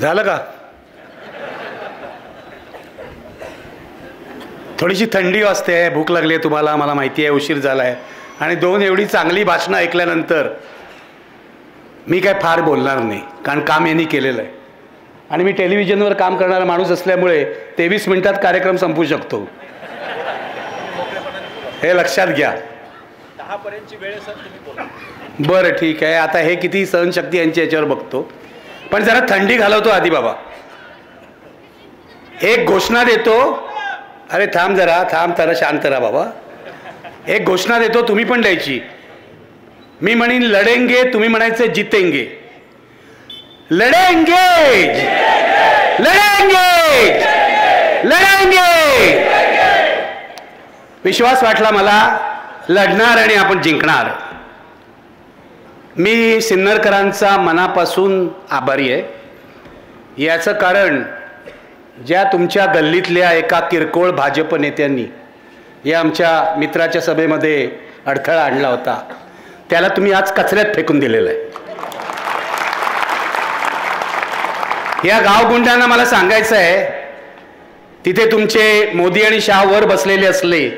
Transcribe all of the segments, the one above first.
झालं का? थोडीशी थंडी वाजते, भूक लागली आहे तुम्हाला, मला माहिती आहे, उशीर झाला आहे. आणि 2 एवढी चांगली भाषणं ऐकल्यानंतर मी काय फार बोलणार नाही, कारण काम यांनी केलेलं आहे. आणि मी टेलिव्हिजनवर काम करणारा माणूस असल्यामुळे 23 मिनिटात कार्यक्रम संपू शकतो, हे लक्षात घ्या. 10 पर्यंतची वेळ सर तुम्ही बोला. बरं ठीक आहे. आता हे किती सहनशक्ती यांची याच्यावर बघतो, पण जरा थंडी घालवतो आधी बाबा. एक घोषणा देतो. अरे थांब जरा, थांब जरा, शांत राहा बाबा. एक घोषणा देतो, तुम्ही पण द्यायची. मी म्हणीन लढेंगे, तुम्ही म्हणायचं जितेंगे. लढेंगे, लढेंगे, लढेंगे. विश्वास वाटला मला, लढणार आणि आपण जिंकणार. मी सिन्नरकरांचा मनापासून आभारी आहे. याचं कारण ज्या तुमच्या गल्लीतल्या एका किरकोळ भाजप नेत्यांनी या आमच्या मित्राच्या सभेमध्ये अडथळा आणला होता, त्याला तुम्ही आज कचऱ्यात फेकून दिलेलं आहे. या गावगुंडांना मला सांगायचं आहे, तिथे तुमचे मोदी आणि शाह वर बसलेले असले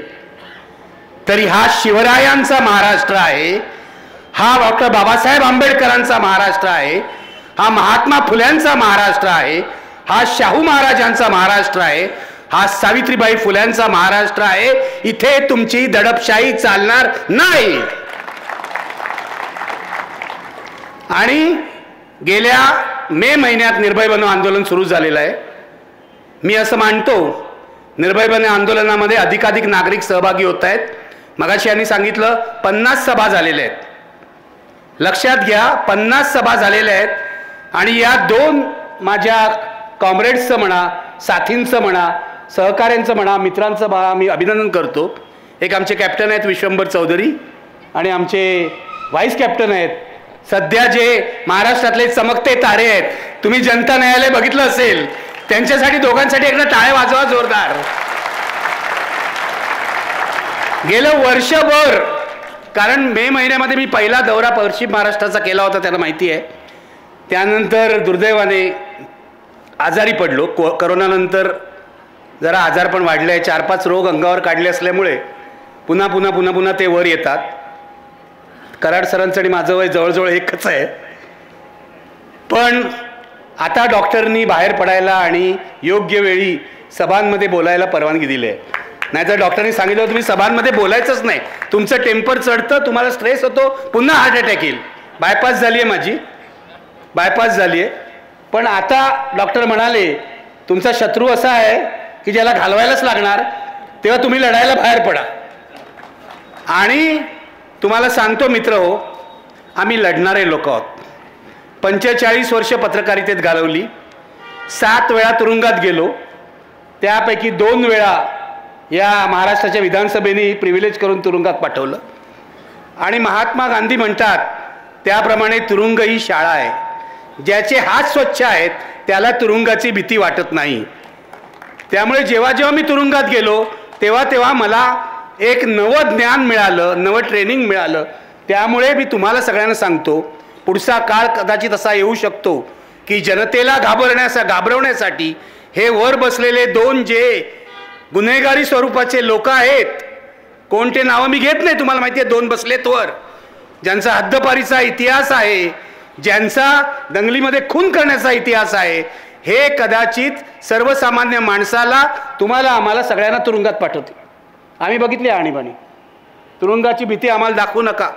तरी हा शिवरायांचा महाराष्ट्र आहे, हा डॉक्टर बाबासाहेब आंबेडकरांचा महाराष्ट्र आहे, हा महात्मा फुल्यांचा महाराष्ट्र आहे, हा शाहू महाराजांचा महाराष्ट्र आहे, हा सावित्रीबाई फुल्यांचा महाराष्ट्र आहे. इथे तुमची दडपशाही चालणार नाही. आणि गेल्या मे महिन्यात निर्भय बनो आंदोलन सुरू झालेलं आहे. मी असं मानतो, निर्भय बनो आंदोलनामध्ये अधिकाधिक नागरिक सहभागी होत आहेत. मगाशी यांनी सांगितलं 50 सभा झालेल्या आहेत. लक्षात घ्या, 50 सभा झालेल्या आहेत. आणि या 2 माझ्या कॉम्रेड्सचं म्हणा, साथींचं म्हणा, सहकाऱ्यांचं म्हणा, मित्रांचं म्हणा, मी अभिनंदन करतो. एक आमचे कॅप्टन आहेत विश्वंभर चौधरी, आणि आमचे व्हाईस कॅप्टन आहेत सध्या जे महाराष्ट्रातले चमकते तारे आहेत. तुम्ही जनता न्यायालय बघितलं असेल, त्यांच्यासाठी दोघांसाठी एकदा टाळ्या वाजवा जोरदार. गेलं वर्षभर, कारण मे महिन्यामध्ये मी पहिला दौरा पश्चिम महाराष्ट्राचा केला होता, त्यांना माहिती आहे. त्यानंतर दुर्दैवाने आजारी पडलो. करोनानंतर जरा आजार पण वाढले आहे. 4-5 रोग अंगावर काढले असल्यामुळे पुन्हा पुन्हा पुन्हा पुन्हा ते वर येतात. कराड सरांचं आणि माझं वय जवळजवळ एकच आहे. पण आता डॉक्टरनी बाहेर पडायला आणि योग्य वेळी सभांमध्ये बोलायला परवानगी दिली आहे. नाहीतर डॉक्टरनी सांगितलं तुम्ही सभांमध्ये बोलायचंच नाही, तुमचं टेम्पर चढतं, तुम्हाला स्ट्रेस होतो, पुन्हा हार्ट अटॅक येईल. बायपास झाली आहे माझी, बायपास झाली आहे. पण आता डॉक्टर म्हणाले तुमचा शत्रू असा आहे की ज्याला घालवायलाच लागणार, तेव्हा तुम्ही लढायला बाहेर पडा. आणि तुम्हाला सांगतो मित्र हो, आम्ही लढणारे लोक आहोत. 45 वर्ष पत्रकारितेत घालवली. 7 वेळा तुरुंगात गेलो, त्यापैकी 2 वेळा या महाराष्ट्राच्या विधानसभेने प्रिव्हिलेज करून तुरुंगात पाठवलं. आणि महात्मा गांधी म्हणतात त्याप्रमाणे तुरुंग ही शाळा आहे. ज्याचे हात स्वच्छ आहेत त्याला तुरुंगाची भीती वाटत नाही. त्यामुळे जेव्हा जेव्हा मी तुरुंगात गेलो तेव्हा तेव्हा मला एक नवं ज्ञान मिळालं, नवं ट्रेनिंग मिळालं. त्यामुळे मी तुम्हाला सगळ्यांना सांगतो, पुढचा काळ कदाचित असा येऊ शकतो की जनतेला घाबरवण्यासाठी हे वर बसलेले 2 जे गुन्हेगारी स्वरूपाचे लोक आहेत, कोणते नावं मी घेत नाही, तुम्हाला माहिती आहे, 2 बसलेत वर, ज्यांचा हद्दपारीचा इतिहास आहे, ज्यांचा दंगलीमध्ये खून करण्याचा इतिहास आहे, हे कदाचित सर्वसामान्य माणसाला, तुम्हाला, आम्हाला सगळ्यांना तुरुंगात पाठवते. आम्ही बघितली आणीबाणी. तुरुंगाची भीती आम्हाला दाखवू नका.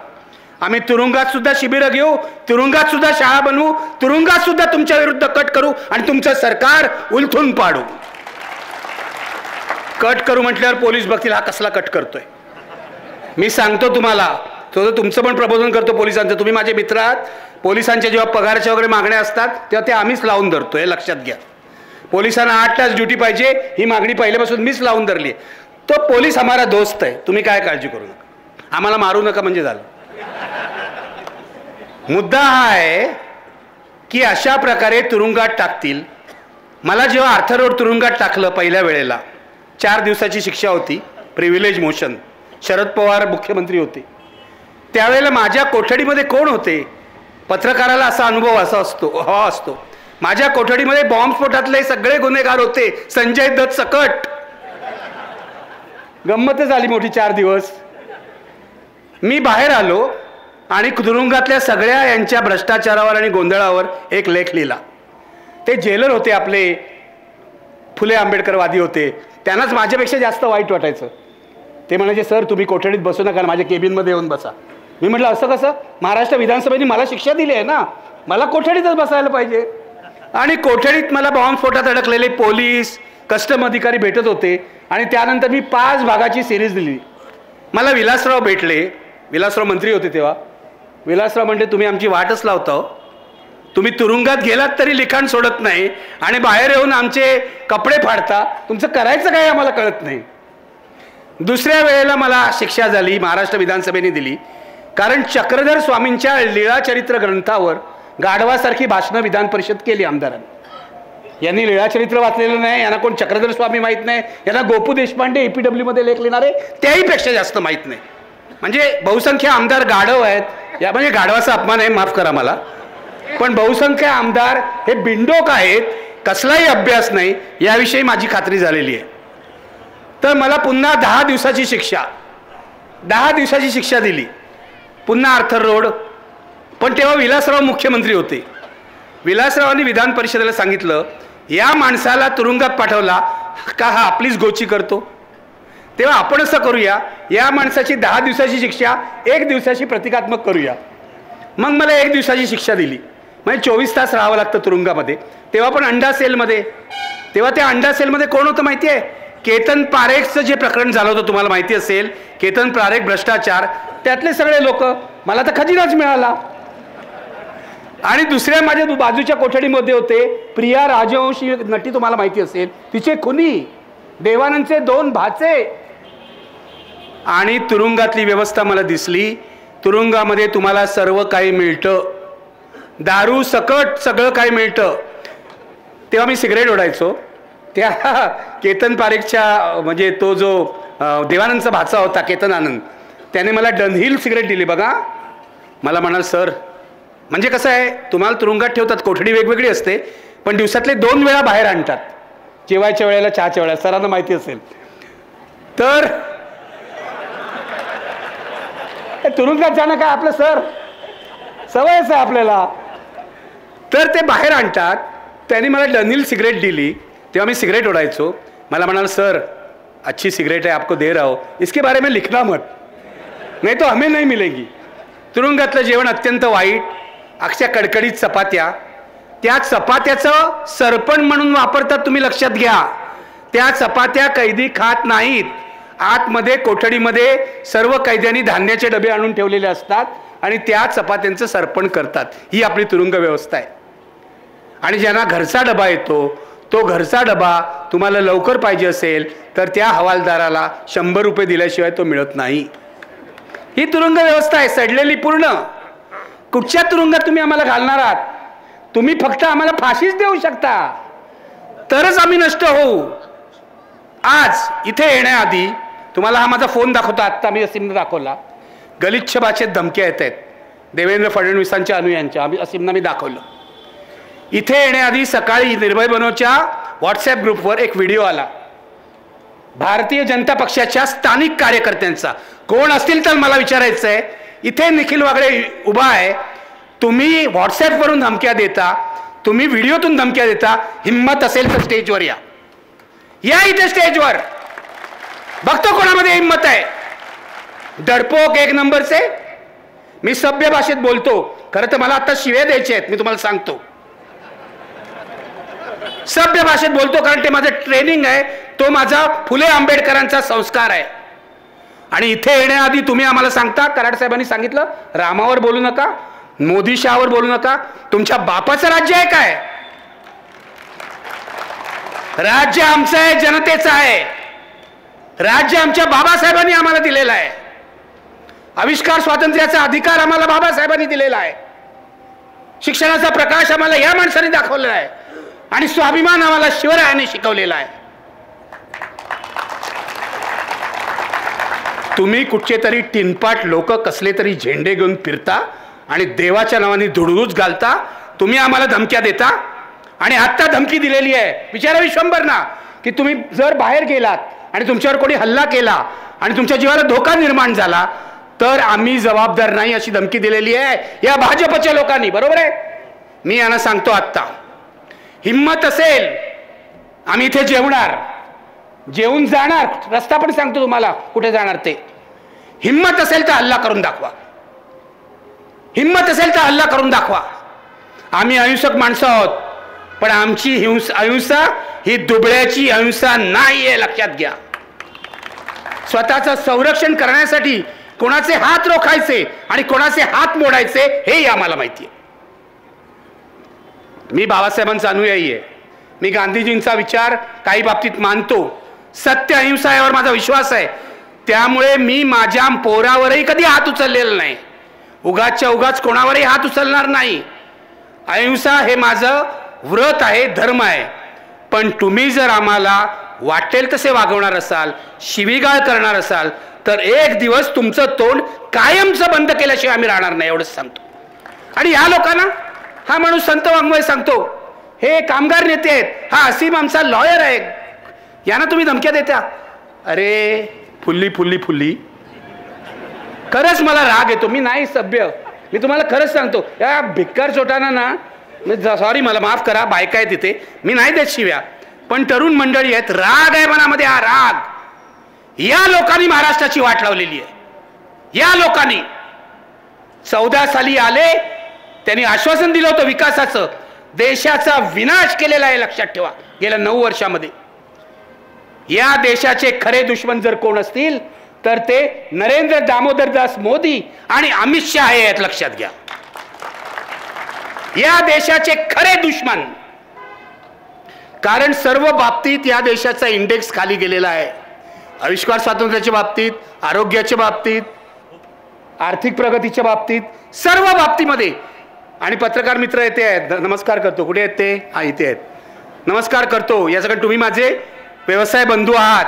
आम्ही तुरुंगात सुद्धा शिबिरं घेऊ, तुरुंगात सुद्धा शाळा बनवू, तुरुंगात सुद्धा तुमच्या विरुद्ध कट करू आणि तुमचं सरकार उलथून पाडू. कट करू म्हटल्यावर पोलीस बघतील हा कसला कट करतोय. मी सांगतो तुम्हाला, तुमचं पण प्रबोधन करतो पोलिसांचं. तुम्ही माझे मित्र आहात. पोलिसांच्या जेव्हा पगाराच्या वगैरे मागण्या असतात तेव्हा ते आम्हीच लावून धरतो, हे लक्षात घ्या. पोलिसांना 8 तास ड्युटी पाहिजे ही मागणी पहिल्यापासून मीच लावून धरली आहे. तो पोलीस हमारा दोस्त आहे, तुम्ही काय काळजी करू नका. आम्हाला मारू नका म्हणजे झालं. मुद्दा हा आहे की अशा प्रकारे तुरुंगात टाकतील. मला जेव्हा आर्थर रोड तुरुंगात टाकलं पहिल्या वेळेला, 4 दिवसाची शिक्षा होती, प्रिव्हिलेज मोशन. शरद पवार मुख्यमंत्री होते त्यावेळेला. माझ्या कोठडीमध्ये कोण होते? पत्रकाराला असा अनुभव असा असतो माझ्या कोठडीमध्ये बॉम्बस्फोटातले सगळे गुन्हेगार होते, संजय दत्त सकट. गंमतच झाली मोठी. 4 दिवस मी बाहेर आलो आणि तुरुंगातल्या सगळ्या यांच्या भ्रष्टाचारावर आणि गोंधळावर एक लेख लिहिला. ते जेलर होते आपले, फुले आंबेडकरवादी होते, त्यांनाच माझ्यापेक्षा जास्त वाईट वाटायचं. ते म्हणायचे, सर तुम्ही कोठडीत बसू नका, माझ्या केबिनमध्ये येऊन बसा. मी म्हटलं असं कसं, महाराष्ट्र विधानसभेने मला शिक्षा दिली आहे ना, मला कोठडीतच बसायला पाहिजे. आणि कोठडीत मला बॉम्बस्फोटात अडकलेले पोलीस, कस्टम अधिकारी भेटत होते. आणि त्यानंतर मी 5 भागाची सिरीज दिली. मला विलासराव भेटले, विलासराव मंत्री होते तेव्हा. विलासराव म्हणते, तुम्ही आमची वाटच लावता हो, तुम्ही तुरुंगात गेलात तरी लिखाण सोडत नाही आणि बाहेर येऊन आमचे कपडे फाडता, तुमचं करायचं काय आम्हाला कळत नाही. दुसऱ्या वेळेला मला शिक्षा झाली, महाराष्ट्र विधानसभेने दिली, कारण चक्रधर स्वामींच्या लीळाचरित्र ग्रंथावर गाढवासारखी भाषणं विधान परिषद केली आमदारांनी. यांनी लीळाचरित्र वाचलेलं नाही, यांना कोण चक्रधर स्वामी माहीत नाही, यांना गोपू देशपांडे EPW मध्ये लेख लिहिणारे त्याहीपेक्षा जास्त माहीत नाही. म्हणजे बहुसंख्य आमदार गाढव आहेत. या म्हणजे गाढवाचा अपमान आहे, माफ करा मला, पण बहुसंख्य आमदार हे बिंडोक आहेत, कसलाही अभ्यास नाही, याविषयी माझी खात्री झालेली आहे. तर मला पुन्हा 10 दिवसाची शिक्षा दिली, पुन्हा आर्थर रोड. पण तेव्हा विलासराव मुख्यमंत्री होते. विलासरावांनी विधान परिषदेला सांगितलं, या माणसाला तुरुंगात पाठवला का हा आपलीच गोची करतो, तेव्हा आपण असं करूया, या माणसाची 10 दिवसाची शिक्षा 1 दिवसाची प्रतिकात्मक करूया. मग मला 1 दिवसाची शिक्षा दिली. म्हणजे 24 तास राहावं लागतं तुरुंगामध्ये. तेव्हा पण अंडा सेलमध्ये. तेव्हा त्या अंडा सेलमध्ये कोण होतं माहिती आहे? केतन पारेखचं जे प्रकरण झालं होतं तुम्हाला माहिती असेल, केतन पारेख भ्रष्टाचार, त्यातले सगळे लोक. मला तर खजिनाच मिळाला. आणि दुसऱ्या माझ्या बाजूच्या कोठडीमध्ये होते प्रिया राजवंशी नटी, तुम्हाला माहिती असेल, तिचे खुनी देवानंदचे 2 भाचे. आणि तुरुंगातली व्यवस्था मला दिसली. तुरुंगामध्ये तुम्हाला सर्व काही मिळतं, दारू सकट सगळं काही मिळतं. तेव्हा मी सिगरेट ओढायचो. त्या केतन पारेखच्या म्हणजे तो जो देवानंदचा भाचा होता केतन आनंद, त्याने मला डनहिल सिगरेट दिली बघा. मला म्हणाल, सर म्हणजे कसं आहे, तुम्हाला तुरुंगात ठेवतात, कोठडी वेगवेगळी असते, पण दिवसातले 2 वेळा बाहेर आणतात, जेवायच्या वेळेला, चहाच्या वेळेला, सरांना माहिती असेल. तर तुरुंगात जाणं काय आपलं सर सवयच आहे आपल्याला. तर ते बाहेर आणतात. त्यांनी मला डनहिल सिगरेट दिली. तेव्हा मी सिगरेट ओढायचो. मला म्हणाल, सर अच्छी सिगरेट है, आपको दे रहा हो, इसके बारे में लिखना मत, नहीं तो हमें नहीं मिलेगी. तुरुंगातलं जेवण अत्यंत वाईट, अक्षय कडकडीत चपात्या. त्या चपात्याचं सरपण म्हणून वापरतात, तुम्ही लक्षात घ्या. त्या चपात्या कैदी खात नाहीत. आतमध्ये कोठडीमध्ये सर्व कैद्यांनी धान्याचे डबे आणून ठेवलेले असतात आणि त्या चपात्यांचं सरपण करतात. ही आपली तुरुंग व्यवस्था आहे. आणि ज्यांना घरचा डबा येतो, तो घरचा डबा तुम्हाला लवकर पाहिजे असेल तर त्या हवालदाराला 100 रुपये दिल्याशिवाय तो मिळत नाही. ही तुरुंग व्यवस्था आहे, सडलेली पूर्ण. कुठच्या तुरुंगात तुम्ही आम्हाला घालणार आहात? तुम्ही फक्त आम्हाला फाशीच देऊ शकता, तरच आम्ही नष्ट होऊ. आज इथे येण्याआधी तुम्हाला हा माझा फोन दाखवतो, आत्ता मी असीमने दाखवला. गलिच्छ भाषेत धमक्या येत आहेत देवेंद्र फडणवीसांच्या अनुयायांच्या. असीमना मी दाखवलं. इथे येण्याआधी सकाळी निर्भय बनोच्या व्हॉट्सॲप ग्रुपवर एक व्हिडिओ आला भारतीय जनता पक्षाच्या स्थानिक कार्यकर्त्यांचा. कोण असतील तर मला विचारायचं आहे, इथे निखिल वागळे उभा आहे, तुम्ही व्हॉट्सॲपवरून धमक्या देता, तुम्ही व्हिडिओतून धमक्या देता, हिम्मत असेल तर स्टेजवर या. या इथे स्टेजवर, बघतो कोणामध्ये हिम्मत आहे. डरपोक 1 नंबरचे. मी सभ्य भाषेत बोलतो. खरं तर मला आता शिव्या द्यायचे आहेत, मी तुम्हाला सांगतो. सभ्य भाषेत बोलतो कारण ते माझं ट्रेनिंग आहे, तो माझा फुले आंबेडकरांचा संस्कार आहे. आणि इथे येण्याआधी तुम्ही आम्हाला सांगता, कराड साहेबांनी सांगितलं, रामावर बोलू नका, मोदी शहावर बोलू नका. तुमच्या बापाचं राज्य आहे काय? राज्य आमचं आहे, जनतेचं आहे. राज्य आमच्या बाबासाहेबांनी आम्हाला दिलेलं आहे. आविष्कार स्वातंत्र्याचा अधिकार आम्हाला बाबासाहेबांनी दिलेला आहे. शिक्षणाचा प्रकाश आम्हाला या माणसाने दाखवलेला आहे आणि स्वाभिमान आम्हाला शिवरायांनी शिकवलेला आहे. तुम्ही कुठचे तरी टिनपाट लोक कसले तरी झेंडे घेऊन फिरता आणि देवाच्या नावाने धुडगूस घालता. तुम्ही आम्हाला धमक्या देता आणि आत्ता धमकी दिलेली आहे. विचारा विश्वंभरना की तुम्ही जर बाहेर गेलात आणि तुमच्यावर कोणी हल्ला केला आणि तुमच्या जीवाला धोका निर्माण झाला तर आम्ही जबाबदार नाही अशी धमकी दिलेली आहे या भाजपच्या लोकांनी. बरोबर आहे. मी यांना सांगतो आत्ता, हिम्मत असेल आम्ही इथे जेवणार, जेवून जाणार. रस्ता पण सांगतो तुम्हाला कुठे जाणार ते. हिम्मत असेल तर हल्ला करून दाखवा, हिम्मत असेल तर हल्ला करून दाखवा. आम्ही अहिंसक माणसं आहोत, पण आमची अहिंसा ही दुबळ्याची अहिंसा नाही आहे, लक्षात घ्या. स्वतःचं संरक्षण करण्यासाठी कोणाचे हात रोखायचे आणि कोणाचे हात मोडायचे हे आम्हाला माहिती आहे. मी बाबासाहेबांचा अनुयायी आहे. मी गांधीजींचा विचार काही बाबतीत मानतो. सत्य अहिंसा यावर माझा विश्वास आहे. त्यामुळे मी माझ्या पोरावरही कधी हात उचललेला नाही. उगाचच्या उगाच कोणावरही हात उचलणार नाही. अहिंसा हे माझं व्रत आहे, धर्म आहे. पण तुम्ही जर आम्हाला वाटेल तसे वागवणार असाल, शिवीगाळ करणार असाल तर एक दिवस तुमचं तोंड कायमचं बंद केल्याशिवाय आम्ही राहणार नाही, एवढंच सांगतो. आणि या लोकांना, हा माणूस संत वाङ्मय सांगतो, हे कामगार नेते आहेत, हा असीम आमचा लॉयर आहे, यांना तुम्ही धमक्या देत्या. अरे फुल्ली फुल्ली फुल्ली, खरंच मला राग येतो. मी नाही सभ्य, मी तुम्हाला खरंच सांगतो. या भिक्कार चोटाना ना, सॉरी मला माफ करा, बायका आहे तिथे, मी नाही देत शिव्या, पण तरुण मंडळी आहेत, राग आहे मनामध्ये. हा राग या लोकांनी महाराष्ट्राची वाट लावलेली आहे. या लोकांनी 14 साली आले, त्यांनी आश्वासन दिलं होतं विकासाचं, देशाचा विनाश केलेला आहे, लक्षात ठेवा. गेल्या 9 वर्षामध्ये या देशाचे खरे दुश्मन जर कोण असतील तर ते नरेंद्र दामोदर दास मोदी आणि अमित शहा हे आहेत, लक्षात घ्या. या देशाचे खरे दुश्मन. कारण सर्व बाबतीत या देशाचा इंडेक्स खाली गेलेला आहे. आविष्कार स्वातंत्र्याच्या बाबतीत, आरोग्याच्या बाबतीत, आर्थिक प्रगतीच्या बाबतीत, सर्व बाबतीमध्ये. आणि पत्रकार मित्र येते आहेत, नमस्कार करतो. कुठे आहेत ते? हा इथे आहेत, नमस्कार करतो. याच्याकडे तुम्ही माझे व्यवसाय बंधू आहात,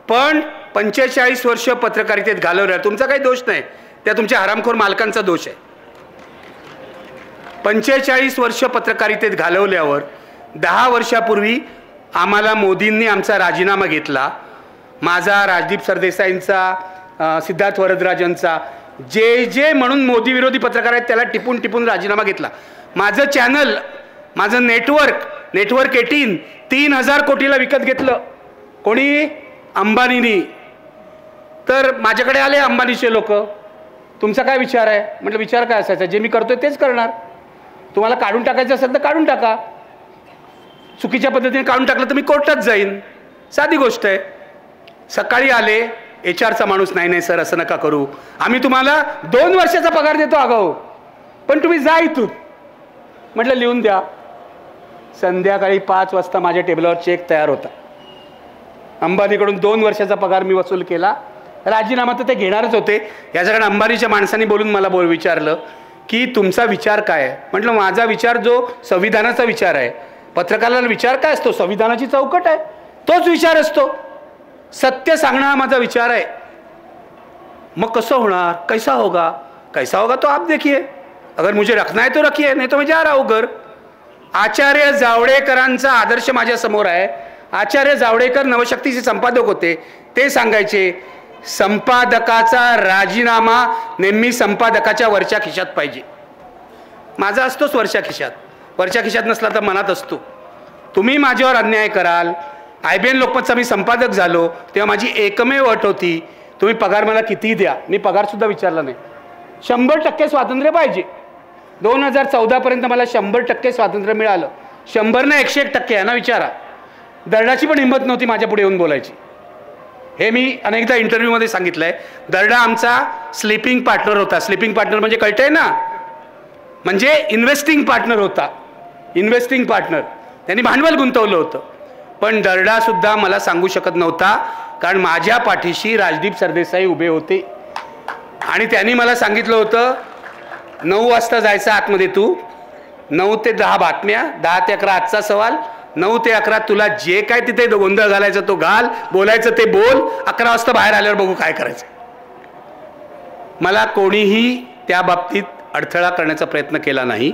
पण 45 वर्ष पत्रकारितेत घालवल्या. तुमचा काही दोष नाही, त्या तुमच्या हरामखोर मालकांचा दोष आहे. 45 वर्ष पत्रकारितेत घालवल्यावर 10 वर्षापूर्वी आम्हाला मोदींनी आमचा राजीनामा घेतला. माझा, राजदीप सरदेसाईंचा, सिद्धार्थ वरदराजांचा, जे म्हणून मोदी विरोधी पत्रकार आहेत त्याला टिपून टिपून राजीनामा घेतला. माझं चॅनल, माझं नेटवर्क 18 3000 कोटीला विकत घेतलं. कोणी? अंबानीनी. तर माझ्याकडे आले अंबानीचे लोक, तुमचा काय विचार आहे? म्हटलं विचार काय असायचा, जे मी करतोय तेच करणार. तुम्हाला काढून टाकायचं असेल तर काढून टाका, चुकीच्या पद्धतीने काढून टाकलं तर मी कोर्टात जाईन, साधी गोष्ट आहे. सकाळी आले, HR चा माणूस, नाही सर असं नका करू, आम्ही तुम्हाला 2 वर्षाचा पगार देतो अगाऊ, पण तुम्ही जा इथून. म्हटलं लिहून द्या. संध्याकाळी 5 वाजता माझ्या टेबलावर चेक तयार होता. अंबानीकडून 2 वर्षाचा पगार मी वसूल केला. राजीनामा तर ते घेणारच होते. याच्याकडे अंबानीच्या माणसांनी बोलून मला विचारलं की तुमचा विचार काय आहे? म्हटलं माझा विचार जो संविधानाचा विचार आहे. पत्रकाराला विचार काय असतो? संविधानाची चौकट आहे, तोच विचार असतो. सत्य सांगणं हा माझा विचार आहे. मग कसं होणार? कैसा होगा तो आप देखिए. अगर मुझे रखना है तो रखिए, नहीं तो मैं जा रहा हूं घर. आचार्य जावडेकरांचा आदर्श माझ्या समोर आहे. आचार्य जावडेकर नवशक्तीचे संपादक होते. ते सांगायचे संपादकाचा राजीनामा नेहमी संपादकाच्या वरच्या खिशात पाहिजे. माझा असतोच वरच्या खिशात नसला तर मनात असतो. तुम्ही माझ्यावर अन्याय कराल. IBN लोकमतचा मी संपादक झालो तेव्हा माझी एकमेव अट होती, तुम्ही पगार मला किती द्या. मी पगारसुद्धा विचारला नाही. 100% स्वातंत्र्य पाहिजे. 2014 पर्यंत मला 100% स्वातंत्र्य मिळालं. 100 ना 101% यांना विचारा. दर्डाची पण हिंमत नव्हती माझ्या पुढे येऊन बोलायची. हे मी अनेकदा इंटरव्ह्यूमध्ये सांगितलं आहे. दर्डा आमचा स्लीपिंग पार्टनर होता. स्लीपिंग पार्टनर म्हणजे कळतंय ना, म्हणजे इन्व्हेस्टिंग पार्टनर होता. इन्व्हेस्टिंग पार्टनर, त्यांनी भांडवल गुंतवलं होतं. पण दर्डासुद्धा मला सांगू शकत नव्हता, कारण माझ्या पाठीशी राजदीप सरदेसाई उभे होते. आणि त्यांनी मला सांगितलं होतं 9 वाजता जायचं आतमध्ये, तू 9 ते 10 बातम्या, 10 ते 11 आजचा सवाल, 9 ते 11 तुला जे काय तिथे गोंधळ घालायचा तो घाल, बोलायचं ते बोल, 11 वाजता बाहेर आल्यावर बघू काय करायचं. मला कोणीही त्या बाबतीत अडथळा करण्याचा प्रयत्न केला नाही.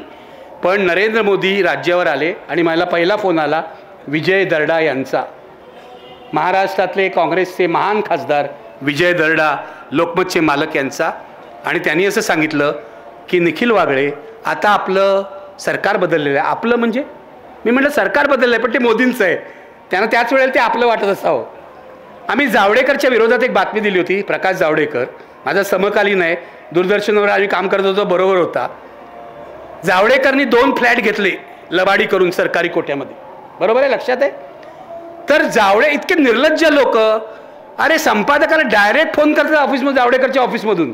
पण नरेंद्र मोदी राज्यावर आले आणि मला पहिला फोन आला विजय दर्डा यांचा, महाराष्ट्रातले काँग्रेसचे महान खासदार विजय दर्डा, लोकमतचे मालक यांचा. आणि त्यांनी असं सांगितलं की निखिल वागळे, आता आपलं सरकार बदललेलं आहे. आपलं म्हणजे मी म्हटलं सरकार बदललं आहे पण ते मोदींचं आहे. त्यांना त्याच वेळेला ते आपलं वाटत असावं. आम्ही जावडेकरच्या विरोधात एक बातमी दिली होती. प्रकाश जावडेकर माझा समकालीन आहे, दूरदर्शनवर आम्ही काम करत होतो, बरोबर होता. जावडेकरनी 2 फ्लॅट घेतले लबाडी करून सरकारी कोट्यामध्ये, बरोबर आहे, लक्षात आहे. तर इतके निर्लज्ज लोक, अरे संपादकाला डायरेक्ट फोन करतात ऑफिसमध्ये, जावडेकरच्या ऑफिसमधून.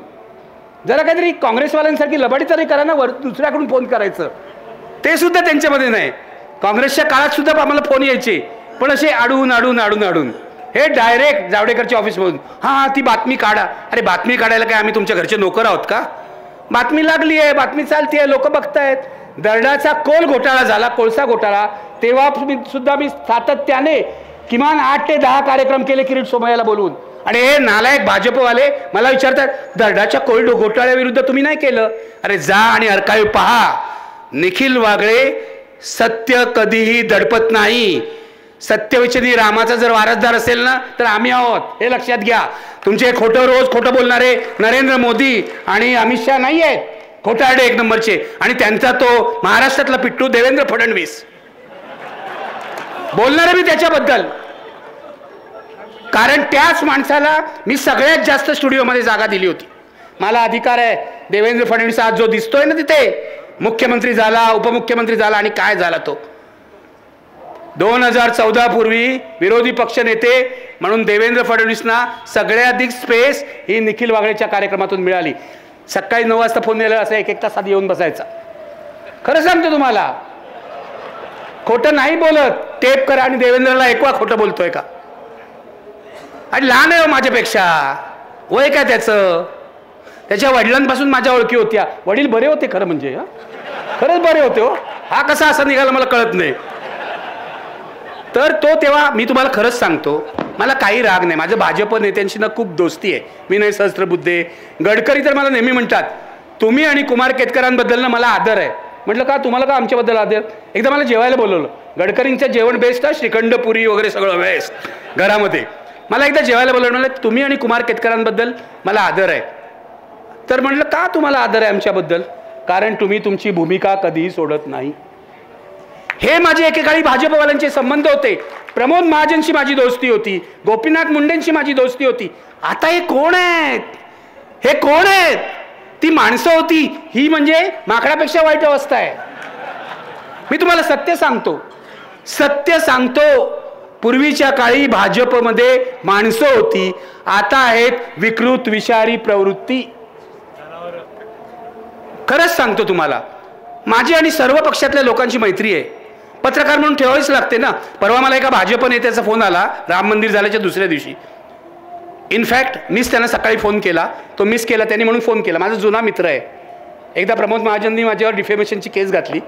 जरा काहीतरी काँग्रेसवाल्यांसारखी लबाडी तरी करा ना, दुसऱ्याकडून फोन करायचं. ते सुद्धा त्यांच्यामध्ये नाही. काँग्रेसच्या काळात सुद्धा आम्हाला फोन यायचे, पण असे अडून हे डायरेक्ट जावडेकरच्या ऑफिसमधून. हां ती बातमी काढा. अरे बातमी काढायला काय आम्ही तुमच्या घरचे नोकर आहोत का? बातमी लागली आहे, बातमी चालती आहे, लोक बघतायत. दर्डाचा कोल घोटाळा झाला, कोळसा घोटाळा, तेव्हा सुद्धा मी सातत्याने किमान 8 ते 10 कार्यक्रम केले किरीट सोमय्याला बोलवून. आणि हे नालायक भाजपवाले मला विचारतात दर्डाच्या कोल घोटाळ्याविरुद्ध तुम्ही नाही केलं. अरे जा आणि अर्काईव्ह पहा. निखिल वागळे सत्य कधीही दडपत नाही. सत्यवचनी रामाचा जर वारसदार असेल ना तर आम्ही आहोत, हे लक्षात घ्या. तुमचे रोज खोटं बोलणारे नरेंद्र मोदी आणि अमित शहा नाही आहेत, खोटारडे 1 नंबरचे. आणि त्यांचा तो महाराष्ट्रातला पिट्टू देवेंद्र फडणवीस, बोलणार मी त्याच्याबद्दल. कारण त्याच माणसाला मी सगळ्यात जास्त स्टुडिओमध्ये जागा दिली होती. मला अधिकार आहे. देवेंद्र फडणवीस आज जो दिसतोय ना तिथे, मुख्यमंत्री झाला, उपमुख्यमंत्री झाला, आणि काय झाला तो 2014 पूर्वी विरोधी पक्ष नेते म्हणून देवेंद्र फडणवीसना सगळ्याधिक स्पेस ही निखिल वागळेच्या कार्यक्रमातून मिळाली. सकाळी 9 वाजता फोन दिला, असं 1-1 तास आधी येऊन बसायचा. खरं सांगतो तुम्हाला, खोटं नाही बोलत. टेप करा आणि देवेंद्रला ऐकवा खोटं बोलतोय का. आणि लहान आहे माझ्यापेक्षा, वय काय त्याचं. त्याच्या वडिलांपासून माझ्या ओळखी होत्या. वडील बरे होते खरं म्हणजे, खरंच बरे होते हो. हा कसा असा निघाला मला कळत नाही. तर तो तेव्हा मी तुम्हाला खरंच सांगतो, मला काही राग नाही. माझं भाजप नेत्यांशी ना खूप दोस्ती आहे. विनय सहस्त्रबुद्धे, गडकरी तर मला नेहमी म्हणतात तुम्ही आणि कुमार केतकरांबद्दल ना मला आदर आहे. म्हटलं का तुम्हाला का आमच्याबद्दल आदर. एकदा मला जेवायला बोलवलं. गडकरींचं जेवण बेस्ट आहे, श्रीखंड पुरी वगैरे सगळं बेस्ट घरामध्ये. मला एकदा जेवायला बोलवलं. म्हणलं तुम्ही आणि कुमार केतकरांबद्दल मला आदर आहे. तर म्हटलं का तुम्हाला आदर आहे आमच्याबद्दल. कारण तुम्ही तुमची भूमिका कधीही सोडत नाही. हे माझे एकेकाळी भाजपवाल्यांचे संबंध होते. प्रमोद महाजनशी माझी दोस्ती होती, गोपीनाथ मुंडेंशी माझी दोस्ती होती. आता हे कोण आहेत, हे कोण आहेत. ती माणसं होती, ही म्हणजे माकडापेक्षा वाईट अवस्था आहे. मी तुम्हाला सत्य सांगतो. पूर्वीच्या काळी भाजपमध्ये माणसं होती, आता आहेत विकृत विषारी प्रवृत्ती. खरंच सांगतो तुम्हाला, माझी आणि सर्व पक्षातल्या लोकांची मैत्री आहे. पत्रकार म्हणून ठेवावीच लागते ना. परवा मला एका भाजप नेत्याचा फोन आला राम मंदिर झाल्याच्या दुसऱ्या दिवशी. इनफॅक्ट मीच त्यांना सकाळी फोन केला, तो मिस केला, त्यांनी म्हणून फोन केला. माझा जुना मित्र आहे. एकदा प्रमोद महाजननी माझ्यावर डिफेमेशनची केस घातली,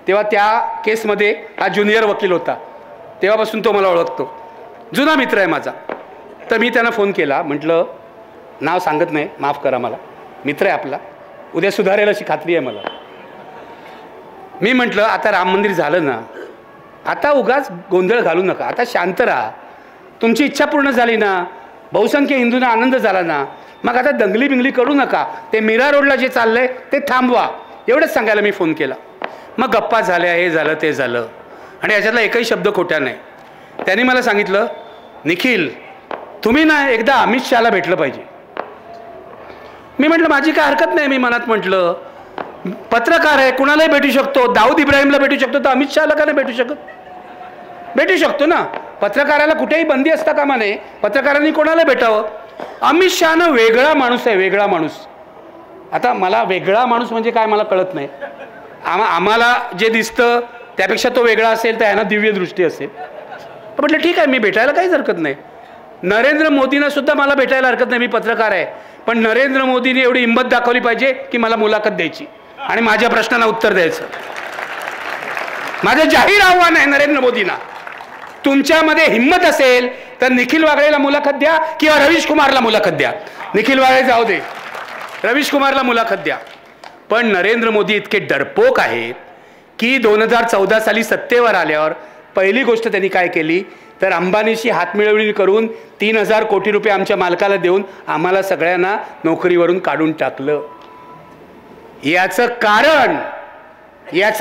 तेव्हा त्या केसमध्ये हा ज्युनियर वकील होता. तेव्हापासून तो मला ओळखतो, जुना मित्र आहे माझा. तर मी त्यांना फोन केला, म्हटलं नाव सांगत नाही, माफ करा, मला मित्र आहे आपला, उद्या सुधारेल अशी खात्री आहे मला. मी म्हटलं आता राम मंदिर झालं ना, आता उगाच गोंधळ घालू नका, आता शांत राहा. तुमची इच्छा पूर्ण झाली ना, बहुसंख्य हिंदूंना आनंद झाला ना, मग आता दंगली बिंगली करू नका. ते मीरा रोडला जे चाललंय ते थांबवा, एवढंच सांगायला मी फोन केला. मग गप्पा झाल्या, हे झालं ते झालं, आणि याच्यातला एकही शब्द खोटा नाही. त्यांनी मला सांगितलं निखिल तुम्ही ना एकदा अमित शहाला भेटलं पाहिजे. मी म्हटलं माझी काय हरकत नाही. मी मनात म्हटलं पत्रकार आहे, कुणालाही भेटू शकतो. दाऊद इब्राहिमला भेटू शकतो, तर अमित शहाला का नाही भेटू शकत. भेटू शकतो ना. पत्रकाराला कुठेही बंदी असता कामा नये. पत्रकारांनी कोणाला भेटावं. अमित शहानं वेगळा माणूस आहे, वेगळा माणूस. आता मला वेगळा माणूस म्हणजे काय मला कळत नाही. आम्हाला जे दिसतं त्यापेक्षा तो वेगळा असेल तर यांना दिव्य दृष्टी असेल. म्हटलं ठीक आहे, मी भेटायला काहीच हरकत नाही. नरेंद्र मोदींना सुद्धा मला भेटायला हरकत नाही, मी पत्रकार आहे. पण नरेंद्र मोदींनी एवढी हिंमत दाखवली पाहिजे की मला मुलाखत द्यायची आणि माझ्या प्रश्नांना उत्तर द्यायचं. माझं जाहीर आव्हान आहे नरेंद्र मोदींना, तुमच्यामध्ये हिंमत असेल तर निखिल वागळेला मुलाखत द्या किंवा रवीश कुमारला मुलाखत द्या. निखिल वागळे जाऊ दे, रवीश कुमारला मुलाखत द्या. पण नरेंद्र मोदी इतके डरपोक आहेत की 2014 साली सत्तेवर आल्यावर पहिली गोष्ट त्यांनी काय केली तर अंबानीशी हातमिळवणी करून 3,000 कोटी रुपये आमच्या मालकाला देऊन आम्हाला सगळ्यांना नोकरीवरून काढून टाकलं. याचं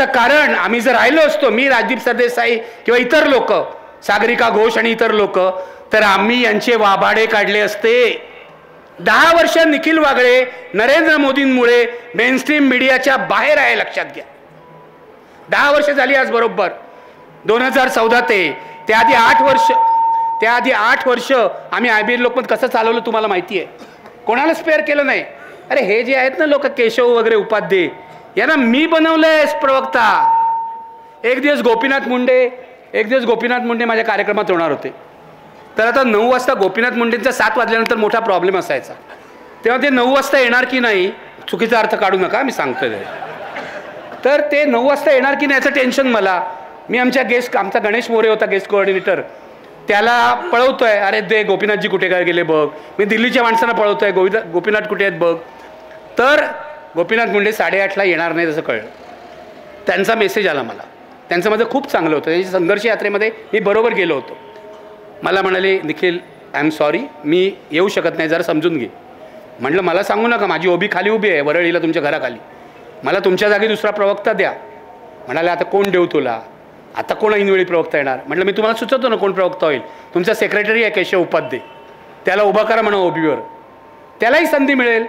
कारण आम्ही जर राहिलो असतो, मी राजदीप सरदेसाई किंवा इतर लोक, सागरिका घोष आणि इतर लोक, तर आम्ही यांचे वाभाडे काढले असते. 10 वर्ष निखिल वागळे नरेंद्र मोदींमुळे मेनस्ट्रीम मीडियाच्या बाहेर आहे, लक्षात घ्या. 10 वर्ष झाली आज बरोबर. 2014 ते त्याआधी 8 वर्ष आम्ही IBN लोकमत कसं चालवलं तुम्हाला माहिती आहे. कोणाला स्पेअर केलं नाही. अरे हे जे आहेत ना लोक, केशव वगैरे उपाध्ये, यांना मी बनवलंय प्रवक्ता. एक दिवस गोपीनाथ मुंडे माझ्या कार्यक्रमात होणार होते. तर आता 9 वाजता गोपीनाथ मुंडेंचा 7 वाजल्यानंतर मोठा प्रॉब्लेम असायचा. तेव्हा ते 9 वाजता येणार की नाही, चुकीचा अर्थ काढू नका, मी सांगतोय. तर ते 9 वाजता येणार की नाही याचं टेन्शन मला. मी आमचा गणेश मोरे होता गेस्ट कोऑर्डिनेटर, त्याला पळवतोय, अरे दे गोपीनाथजी कुठे काय गेले बघ. मी दिल्लीच्या माणसांना पळवतोय, गोपीनाथ कुठे आहेत बघ. तर गोपीनाथ मुंडे 8:30ला येणार नाही असं कळलं. त्यांचा मेसेज आला मला. त्यांचं माझं खूप चांगलं होतं. त्यांच्या संघर्ष यात्रेमध्ये मी बरोबर गेलो होतो. मला म्हणाले निखिल आय एम सॉरी, मी येऊ शकत नाही, जरा समजून घे. म्हटलं मला सांगू नका, माझी ओबी खाली उभी आहे वरळीला तुमच्या घराखाली, मला तुमच्या जागी दुसरा प्रवक्ता द्या. म्हणाले आता कोण देऊ तुला, आता कोण ऐनवेळी प्रवक्ता येणार. म्हटलं मी तुम्हाला सुचवतो ना कोण प्रवक्ता होईल. तुमचा सेक्रेटरी आहे केशव उपाध्ये, त्याला उभा करा म्हणा ओबीवर, त्यालाही संधी मिळेल.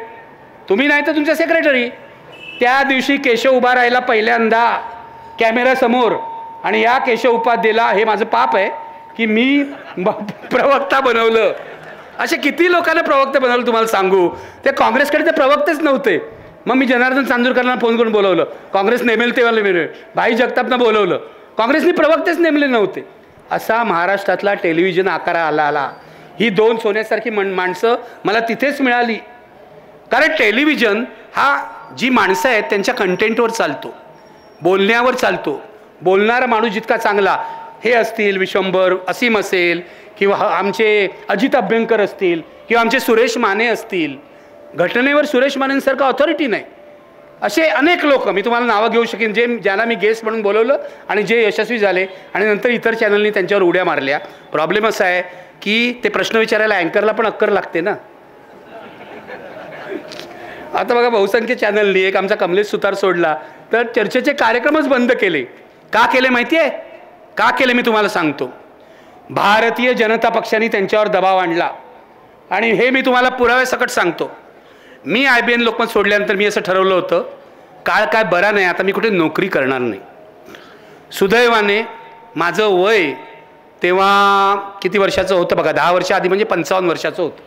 तुम्ही नाही तर तुमचा सेक्रेटरी. त्या दिवशी केशव उभा राहिला पहिल्यांदा कॅमेऱ्यासमोर. आणि या केशव उपाध्येला हे माझं पाप आहे की मी प्रवक्ता बनवलं. असे किती लोकांना प्रवक्ता बनवलं तुम्हाला सांगू. ते काँग्रेसकडे ते प्रवक्तेच नव्हते. मग मी जनार्दन चांदूरकरांना फोन करून बोलवलं, काँग्रेस नेमेल तेव्हा मिळेल. भाई जगतापना बोलवलं, काँग्रेसने प्रवक्तेच नेमले नव्हते. असा महाराष्ट्रातला टेलिव्हिजन आकारा आला. ही 2 सोन्यासारखी माणसं मला तिथेच मिळाली. कारण टेलिव्हिजन हा जी माणसं आहेत त्यांच्या कंटेंटवर चालतो, बोलण्यावर चालतो. बोलणारा माणूस जितका चांगला, हे असतील विश्वंभर असीम असेल, किंवा आमचे अजित अभ्यंकर असतील, किंवा आमचे सुरेश माने असतील. घटनेवर सुरेश मानेंसारखं ऑथॉरिटी नाही. असे अनेक लोक मी तुम्हाला नावं घेऊ शकेन, ज्यांना मी गेस्ट म्हणून बोलवलं आणि जे यशस्वी झाले आणि नंतर इतर चॅनलनी त्यांच्यावर उड्या मारल्या. प्रॉब्लेम असा आहे की ते प्रश्न विचारायला अँकरला पण अक्कर लागते ना. आता बघा बहुसंख्य चॅनलनी एक आमचा कमलेश सुतार सोडला तर चर्चेचे कार्यक्रमच बंद केले. का केले माहिती आहे? का केले मी तुम्हाला सांगतो. भारतीय जनता पक्षाने त्यांच्यावर दबाव आणला आणि हे मी तुम्हाला पुराव्यासकट सांगतो. मी IBN लोकमत सोडल्यानंतर मी असं ठरवलं होतं, काळ काय बरा नाही, आता मी कुठे नोकरी करणार नाही. सुदैवाने माझं वय तेव्हा किती वर्षाचं होतं बघा, 10 वर्ष आधी म्हणजे 55 वर्षाचं होतं.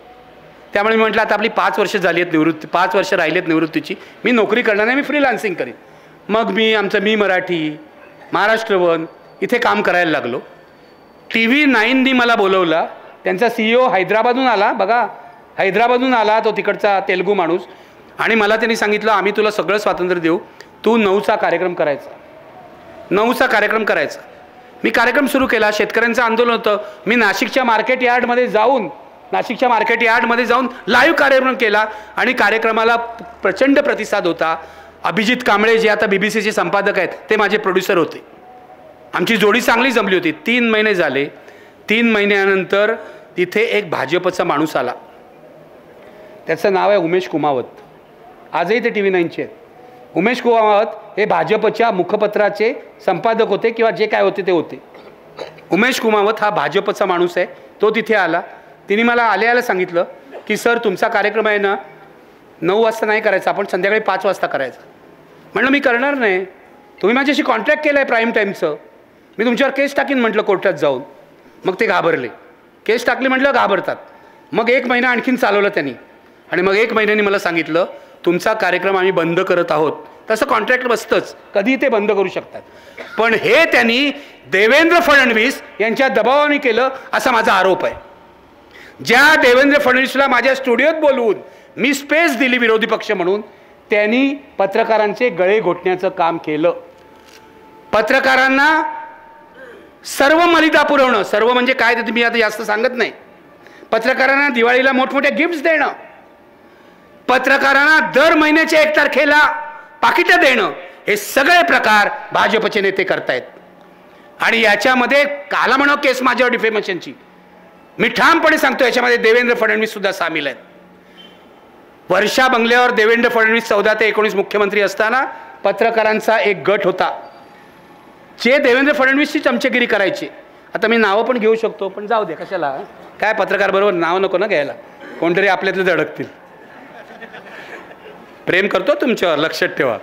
त्यामुळे मी म्हटलं आता आपली 5 वर्ष झाली आहेत निवृत्ती, 5 वर्ष राहिली आहेत निवृत्तीची, मी नोकरी करणार नाही, मी फ्रीलान्सिंग करीन. मग मी मराठी, महाराष्ट्र वन इथे काम करायला लागलो. TV9नी मला बोलवला. त्यांचा CEO हैदराबादहून आला, बघा हैदराबादहून आला तो तिकडचा तेलुगू माणूस. आणि मला त्यांनी सांगितलं आम्ही तुला सगळं स्वातंत्र्य देऊ, तू 9चा कार्यक्रम करायचा. 9चा कार्यक्रम करायचा. मी कार्यक्रम सुरू केला. शेतकऱ्यांचं आंदोलन होतं. मी नाशिकच्या मार्केट यार्डमध्ये जाऊन लाईव्ह कार्यक्रम केला आणि कार्यक्रमाला प्रचंड प्रतिसाद होता. अभिजित कांबळे जे आता BBCचे संपादक आहेत ते माझे प्रोड्युसर होते. आमची जोडी चांगली जमली होती. 3 महिने झाले. 3 महिन्यानंतर तिथे एक भाजपचा माणूस आला. त्याचं नाव आहे उमेश कुमावत. आजही ते TV9चे आहेत. उमेश कुमावत हे भाजपच्या मुखपत्राचे संपादक होते किंवा जे काय होते ते होते. उमेश कुमावत हा भाजपचा माणूस आहे. तो तिथे आला. तिने मला आल्याला सांगितलं की सर तुमचा कार्यक्रम आहे ना 9 वाजता नाही करायचा, आपण संध्याकाळी 5 वाजता करायचा. म्हटलं मी करणार नाही, तुम्ही माझ्याशी कॉन्ट्रॅक्ट केलं आहे प्राईम टाईमचं, मी तुमच्यावर केस टाकीन म्हटलं कोर्टात जाऊन. मग ते घाबरले. केस टाकली म्हटलं घाबरतात. मग 1 महिना आणखीन चालवलं त्यांनी आणि मग 1 महिन्याने मला सांगितलं तुमचा कार्यक्रम आम्ही बंद करत आहोत. तसं कॉन्ट्रॅक्ट बसतंच, कधी ते बंद करू शकतात. पण हे त्यांनी देवेंद्र फडणवीस यांच्या दबावाने केलं असा माझा आरोप आहे. ज्या देवेंद्र फडणवीसला माझ्या स्टुडिओत बोलवून मी स्पेस दिली विरोधी पक्ष म्हणून, त्यांनी पत्रकारांचे गळे घोटण्याचं काम केलं. पत्रकारांना सर्व मर्यादा पुरवणं, सर्व म्हणजे काय ते मी आता जास्त सांगत नाही. पत्रकारांना दिवाळीला मोठमोठ्या गिफ्ट्स देणं, पत्रकारांना दर महिन्याच्या 1 तारखेला पाकिटं देणं, हे सगळे प्रकार भाजपचे नेते करतायत. आणि याच्यामध्ये काला म्हणो केस माझ्यावर डिफेमेशनची, मी ठामपणे सांगतो याच्यामध्ये देवेंद्र फडणवीस सुद्धा सामील आहेत. वर्षा बंगल्यावर देवेंद्र फडणवीस 14 ते 19 मुख्यमंत्री असताना पत्रकारांचा एक गट होता जे देवेंद्र फडणवीसची चमचेगिरी करायची. आता मी नावं पण घेऊ शकतो, पण जाऊ दे कशाला, काय पत्रकार बरोबर नाव नको ना घ्यायला, कोणतरी आपल्यातले अडकतील. प्रेम करतो तुमच्यावर, लक्षात ठेवा.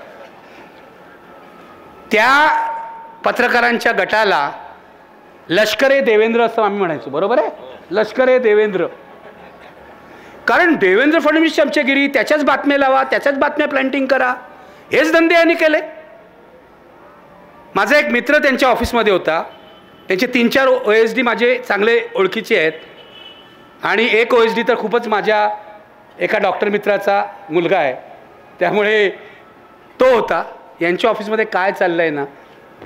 त्या पत्रकारांच्या गटाला लष्कर ए देवेंद्र असं आम्ही म्हणायचो, बरोबर आहे, लष्कर ए देवेंद्र. कारण देवेंद्र फडणवीस चमचेगिरी, त्याच्याच बातम्या लावा, त्याच्याच बातम्या प्लॅन्टिंग करा, हेच धंदे यांनी केले. माझा एक मित्र त्यांच्या ऑफिसमध्ये होता, त्यांचे 3-4 OSD माझे चांगले ओळखीचे आहेत आणि एक OSD तर खूपच माझ्या एका डॉक्टर मित्राचा मुलगा आहे, त्यामुळे तो होता. यांच्या ऑफिसमध्ये काय चाललं आहे ना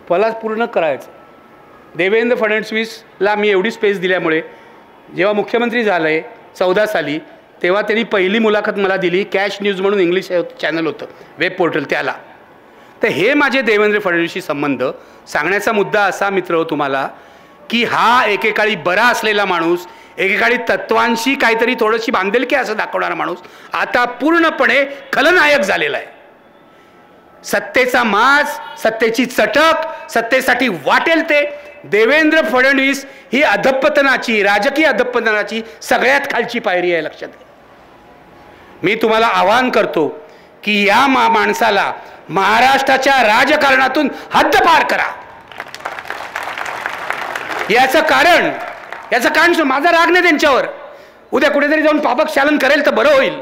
मला पूर्ण करायचं. देवेंद्र फडणवीसला मी एवढी स्पेस दिल्यामुळे जेव्हा मुख्यमंत्री झालं आहे 14 साली, तेव्हा त्यांनी पहिली मुलाखत मला दिली. कॅश न्यूज म्हणून इंग्लिश चॅनल होतं, वेब पोर्टल, त्याला. तर हे माझे देवेंद्र फडणवीसशी संबंध सांगण्याचा मुद्दा असा मित्र तुम्हाला की हा एकेकाळी बरा असलेला माणूस, एकेकाळी तत्वांशी काहीतरी थोडीशी बांधिलकी असं दाखवणारा माणूस आता पूर्णपणे खलनायक झालेला आहे. सत्तेचा माज, सत्तेची चटक, सत्तेसाठी वाटेल ते. देवेंद्र फडणवीस ही अधपतनाची, राजकीय अधपतनाची सगळ्यात खालची पायरी आहे, लक्षात घ्या. मी तुम्हाला आवाहन करतो की या माणसाला महाराष्ट्राच्या राजकारणातून हद्दपार करा. याचं कारण माझा राग नाही त्यांच्यावर, उद्या कुठेतरी जाऊन पापक्षालन करेल तर बरं होईल,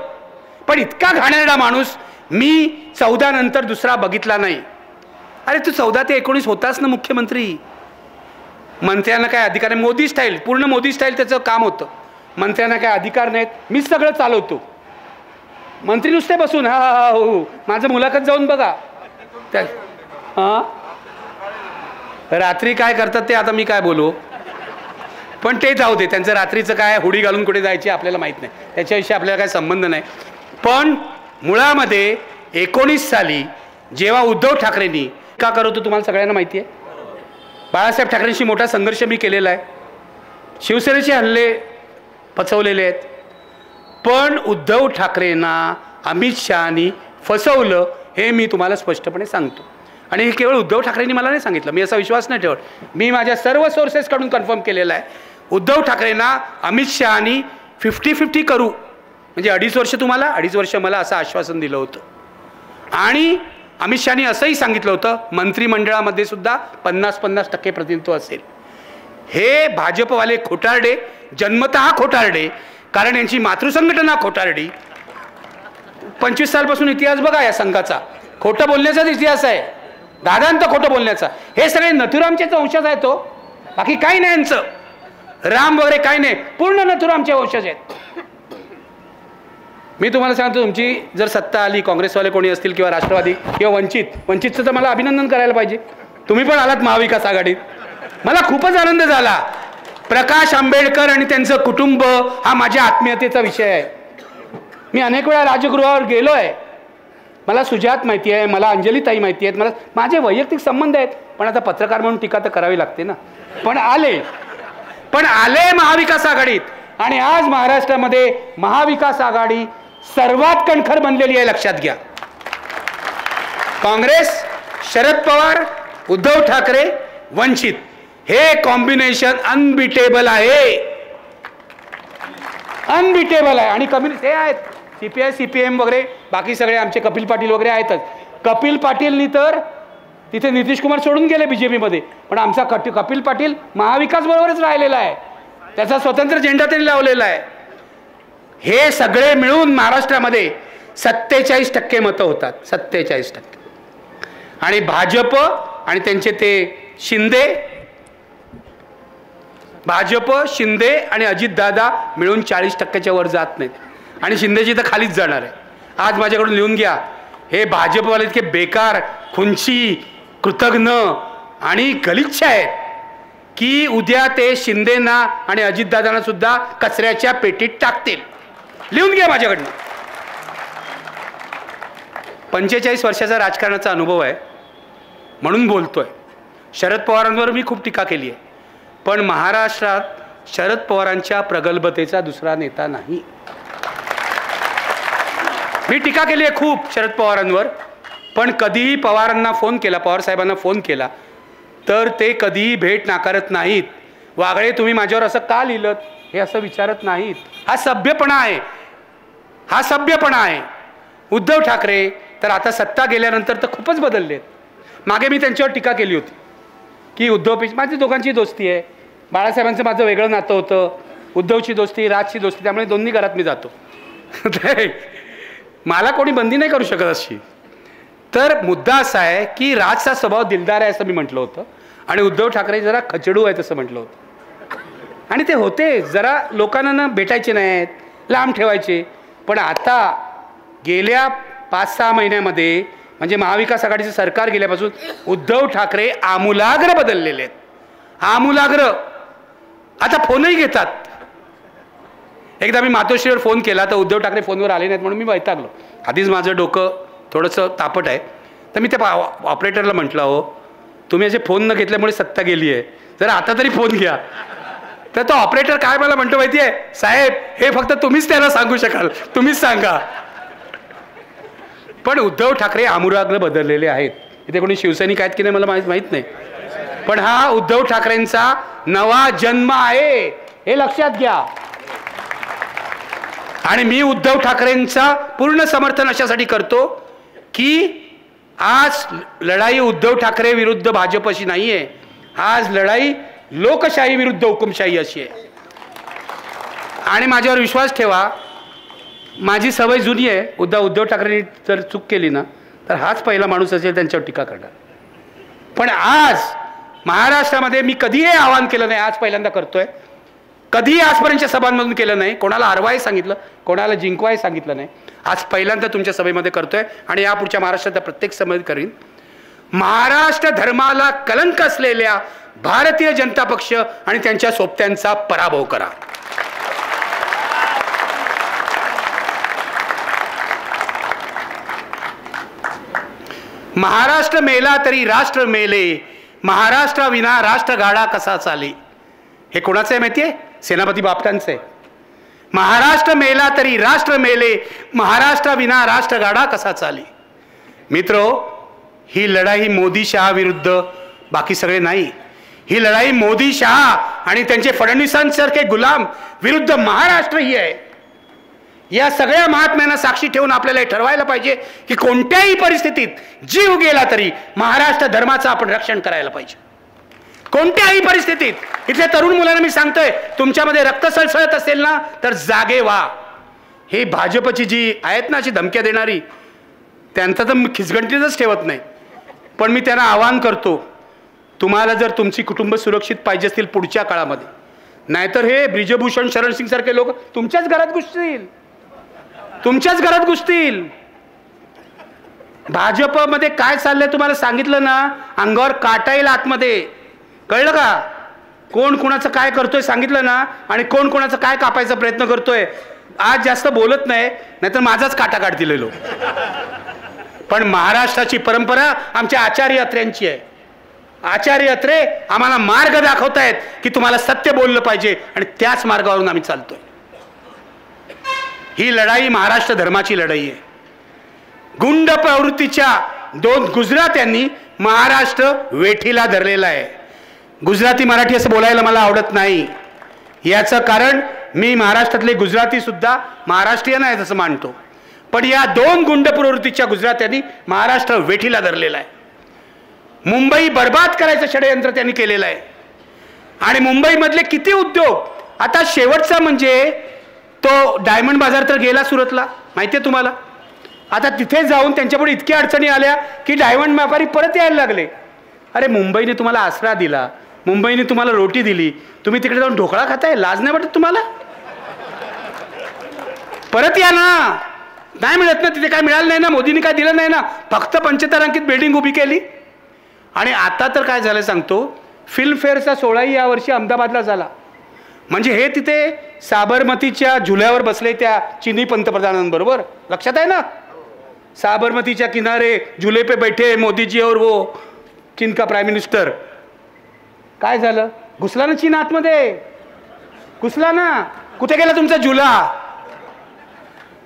पण इतका घाणेरडा माणूस मी 14 नंतर दुसरा बघितला नाही. अरे तू 14 ते 19 होतास ना मुख्यमंत्री, मंत्र्यांना काय अधिकार आहे? मोदी स्टाईल, पूर्ण मोदी स्टाईल त्याचं काम होतं. मंत्र्यांना काय अधिकार नाहीत, मीच सगळं चालवतो. मंत्री नुसते बसून हा हा हो, माझं मुलाखत जाऊन बघा. हां रात्री काय करतात ते आता मी काय बोलू, पण ते जाऊ दे. त्यांचं रात्रीचं काय, हुडी घालून कुठे जायचे आपल्याला माहीत नाही, त्याच्याविषयी आपल्याला काय संबंध नाही. पण मुळामध्ये 19 साली जेव्हा उद्धव ठाकरेंनी का करत होतो तुम्हाला सगळ्यांना माहिती आहे. बाळासाहेब ठाकरेंशी मोठा संघर्ष मी केलेला आहे, शिवसेनेचे हल्ले पचवलेले आहेत, पण उद्धव ठाकरेंना अमित शहानी फसवलं हे मी तुम्हाला स्पष्टपणे सांगतो. आणि हे केवळ उद्धव ठाकरेंनी मला नाही सांगितलं, मी असा विश्वास नाही ठेवत, मी माझ्या सर्व सोर्सेसकडून कन्फर्म केलेला आहे. उद्धव ठाकरेंना अमित शहानी 50-50 करू, म्हणजे 2.5 वर्ष तुम्हाला 2.5 वर्ष मला असं आश्वासन दिलं होतं. आणि अमित शहानी असंही सांगितलं होतं मंत्रिमंडळामध्ये सुद्धा 50-50% प्रतिनिधित्व असेल. हे भाजपवाले खोटारडे, जन्मतः खोटारडे, कारण यांची मातृसंघटना खोटारडी. 25 सालपासून इतिहास बघा या संघाचा, खोटं बोलण्याचाच इतिहास आहे, दादांत खोटं बोलण्याचा. हे सगळे नथुरामचे वंशज आहेत, तो बाकी काही नाही यांचं, राम वगैरे काही नाही, पूर्ण नथुरामचे वंशज आहेत. मी तुम्हाला सांगतो, तुमची जर सत्ता आली, काँग्रेसवाले कोणी असतील किंवा राष्ट्रवादी किंवा वंचितचं तर मला अभिनंदन करायला पाहिजे. तुम्ही पण आलात महाविकास आघाडीत, मला खूपच आनंद झाला. प्रकाश आंबेडकर आणि त्यांचं कुटुंब हा माझ्या आत्मीयतेचा विषय आहे. मी अनेक वेळा राजगृहावर गेलो आहे, मला सुजात माहिती आहे, मला अंजलीताई माहिती आहेत, मला माझे वैयक्तिक संबंध आहेत. पण आता पत्रकार म्हणून टीका तर करावी लागते ना. पण आले महाविकास आघाडीत, आणि आज महाराष्ट्रामध्ये महाविकास आघाडी सर्वात कणखर बनलेली आहे, लक्षात घ्या. काँग्रेस, शरद पवार, उद्धव ठाकरे, वंचित, हे कॉम्बिनेशन अनबिटेबल आहे, अनबिटेबल आहे. आणि कम्युनिस्ट हे आहेत, CPI CPM वगैरे, बाकी सगळे आमचे कपिल पाटील वगैरे आहेतच. कपिल पाटीलनी तर तिथे नितीश कुमार सोडून गेले BJP मध्ये, पण आमचा कपिल पाटील महाविकास बरोबरच राहिलेला आहे, त्याचा स्वतंत्र झेंडा त्यांनी लावलेला आहे. हे सगळे मिळून महाराष्ट्रामध्ये 47% मतं होतात, 47%. आणि भाजप आणि त्यांचे ते शिंदे आणि अजितदादा मिळून 40%च्या वर जात नाहीत, आणि शिंदेची तर खालीच जाणार आहे. आज माझ्याकडून लिहून घ्या, हे भाजपवाले इतके बेकार, खुंची, कृतघ्न आणि गलिच्छ आहेत की उद्या ते शिंदेना आणि अजितदादांना सुद्धा कचऱ्याच्या पेटीत टाकतील. लिहून घ्या माझ्याकडनं. 45 वर्षाचा राजकारणाचा अनुभव आहे. म्हणून बोलतोय. शरद पवारांवर मी खूप टीका केली आहे, पण महाराष्ट्रात शरद पवारांच्या प्रगल्भतेचा दुसरा नेता नाही. मी टीका केली आहे खूप शरद पवारांवर, पण कधीही पवारांना फोन केला, पवारसाहेबांना फोन केला तर ते कधीही भेट नाकारत नाहीत. वागळे तुम्ही माझ्यावर असं का लिहिलं हे असं विचारत नाहीत. हा सभ्यपणा आहे, हा सभ्यपणा आहे. उद्धव ठाकरे तर आता सत्ता गेल्यानंतर तर खूपच बदललेत. मागे मी त्यांच्यावर टीका केली होती की उद्धव माझी दोघांची दोस्ती आहे, बाळासाहेबांचं माझं वेगळं नातं होतं, उद्धवची दोस्ती राजची दोस्ती, त्यामुळे दोन्ही घरात मी जातो. मला कोणी बंदी नाही करू शकत अशी. तर मुद्दा असा आहे की राजचा स्वभाव दिलदार आहे असं मी म्हटलं होतं आणि उद्धव ठाकरे जरा खचडू आहेत असं म्हटलं होतं. आणि ते होते, जरा लोकांना भेटायचे नाहीत, लांब ठेवायचे. पण आता गेल्या 5-6 महिन्यामध्ये म्हणजे महाविकास आघाडीचं सरकार गेल्यापासून उद्धव ठाकरे आमूलाग्र बदललेले आहेत. आमूलाग्र. आता फोनही घेतात. एकदा मी मातोश्रीवर फोन केला तर उद्धव ठाकरे फोनवर आले नाहीत म्हणून मी वैतागलो. आधीच माझं डोकं थोडंसं तापट आहे. तर मी त्या ऑपरेटरला म्हटलं, हो तुम्ही असे फोन न घेतल्यामुळे सत्ता गेली आहे, जरा आता तरी फोन घ्या. तर तो ऑपरेटर काय मला म्हणतो माहिती आहे, साहेब हे फक्त तुम्हीच त्यांना सांगू शकाल, तुम्हीच सांगा. पण उद्धव ठाकरे आमूलाग्र बदललेले आहेत. इथे कोणी शिवसैनिक आहेत की नाही मला माहीत नाही, पण हा उद्धव ठाकरेंचा नवा जन्म आहे हे लक्षात घ्या. आणि मी उद्धव ठाकरेंचा पूर्ण समर्थन अशासाठी करतो की आज लढाई उद्धव ठाकरे विरुद्ध भाजपशी नाही आहे, आज लढाई लोकशाही विरुद्ध हुकुमशाही अशी आहे. आणि माझ्यावर विश्वास ठेवा, माझी सवय जुनी आहे. उद्धव ठाकरेंनी जर चूक केली ना तर हाच पहिला माणूस असेल त्यांच्यावर टीका करणार. पण आज महाराष्ट्रामध्ये मी कधीही आवाहन केलं नाही, आज पहिल्यांदा करतोय. कधीही आजपर्यंतच्या सभांमधून केलं नाही, कोणाला हरवाय सांगितलं, कोणाला जिंकवाय सांगितलं नाही. आज पहिल्यांदा तुमच्या सभेमध्ये करतोय आणि यापुढच्या महाराष्ट्रात प्रत्येक सभेत करीन. महाराष्ट्र धर्माला कलंक असलेल्या भारतीय जनता पक्ष आणि त्यांच्या सोबत्यांचा पराभव करा. महाराष्ट्र मेला तरी राष्ट्र मेले, महाराष्ट्राविना राष्ट्रगाडा कसा चाले. हे कोणाचं आहे माहिती आहे? सेनापती बापटांचं आहे. महाराष्ट्र मेला तरी राष्ट्र मेले, महाराष्ट्राविना राष्ट्रगाडा कसा चाले. मित्रो, ही लढाई मोदी शहा विरुद्ध बाकी सगळे नाही. ही लढाई मोदी शहा आणि त्यांचे फडणवीसांसारखे गुलाम विरुद्ध महाराष्ट्र ही आहे. या सगळ्या महात्म्यांना साक्षी ठेवून आपल्याला हे ठरवायला पाहिजे की कोणत्याही परिस्थितीत जीव गेला तरी महाराष्ट्र धर्माचं आपण रक्षण करायला पाहिजे. कोणत्याही परिस्थितीत. इथल्या तरुण मुलांना मी सांगतोय, तुमच्यामध्ये रक्त सळसळत असेल ना तर जागे व्हा. हे भाजपची जी आहेत ना अशी धमक्या देणारी, त्यांचं तर खिचगंटीतच ठेवत नाही. पण मी त्यांना आवाहन करतो, तुम्हाला जर तुमची कुटुंब सुरक्षित पाहिजे असतील पुढच्या काळामध्ये, नाहीतर हे ब्रिजभूषण शरण सिंग सारखे लोक तुमच्याच घरात घुसतील, तुमच्याच घरात घुसतील. भाजपमध्ये काय चाललंय तुम्हाला सांगितलं ना, अंगावर काटा येईल आतमध्ये. कळलं का? कोण कोणाचं काय करतोय सांगितलं ना, आणि कोण कोणाचं काय कापायचा प्रयत्न करतोय. आज जास्त बोलत नाही, नाहीतर माझाच काटा काढतील लोक. पण महाराष्ट्राची परंपरा आमच्या आचार्य अत्र्यांची आहे. आचार्य अत्रे आम्हाला मार्ग दाखवतायत की तुम्हाला सत्य बोललं पाहिजे आणि त्याच मार्गावरून आम्ही चालतोय. ही लढाई महाराष्ट्र धर्माची लढाई आहे. गुंड प्रवृत्तीच्या 2 गुजरात्यांनी महाराष्ट्र वेठीला धरलेला आहे. गुजराती मराठी असं बोलायला मला आवडत नाही. याचं कारण मी महाराष्ट्रातले गुजराती सुद्धा महाराष्ट्रीयन आहेत असं मानतो. पण या 2 गुंड प्रवृत्तीच्या गुजरात्यांनी महाराष्ट्र वेठीला धरलेला आहे. मुंबई बर्बाद करायचं षडयंत्र त्यांनी केलेलं आहे. आणि मुंबईमधले किती उद्योग, आता शेवटचा म्हणजे तो डायमंड बाजार तर गेला सुरतला, माहिती आहे तुम्हाला. आता तिथे जाऊन त्यांच्यापुढे इतक्या अडचणी आल्या की डायमंड व्यापारी परत यायला लागले. अरे मुंबईने तुम्हाला आसरा दिला, मुंबईने तुम्हाला रोटी दिली, तुम्ही तिकडे जाऊन ढोकळा खाताय, लाज नाही वाटत तुम्हाला? परत या ना. नाही मिळत ना तिथे, काय मिळालं नाही ना, मोदींनी काय दिलं नाही ना, फक्त 75 अंकित बिल्डिंग उभी केली. आणि आता तर काय झालं सांगतो, फिल्मफेअरचा सोहळाही यावर्षी अहमदाबादला झाला. म्हणजे हे तिथे साबरमतीच्या झुल्यावर बसले त्या चिनी पंतप्रधानांबरोबर, लक्षात आहे ना. साबरमतीच्या किनारे झुले पे बैठे मोदी जी और वो चीन का प्राईम मिनिस्टर. काय झालं? घुसला ना चीन आतमध्ये, घुसला ना. कुठे गेला तुमचा जुला?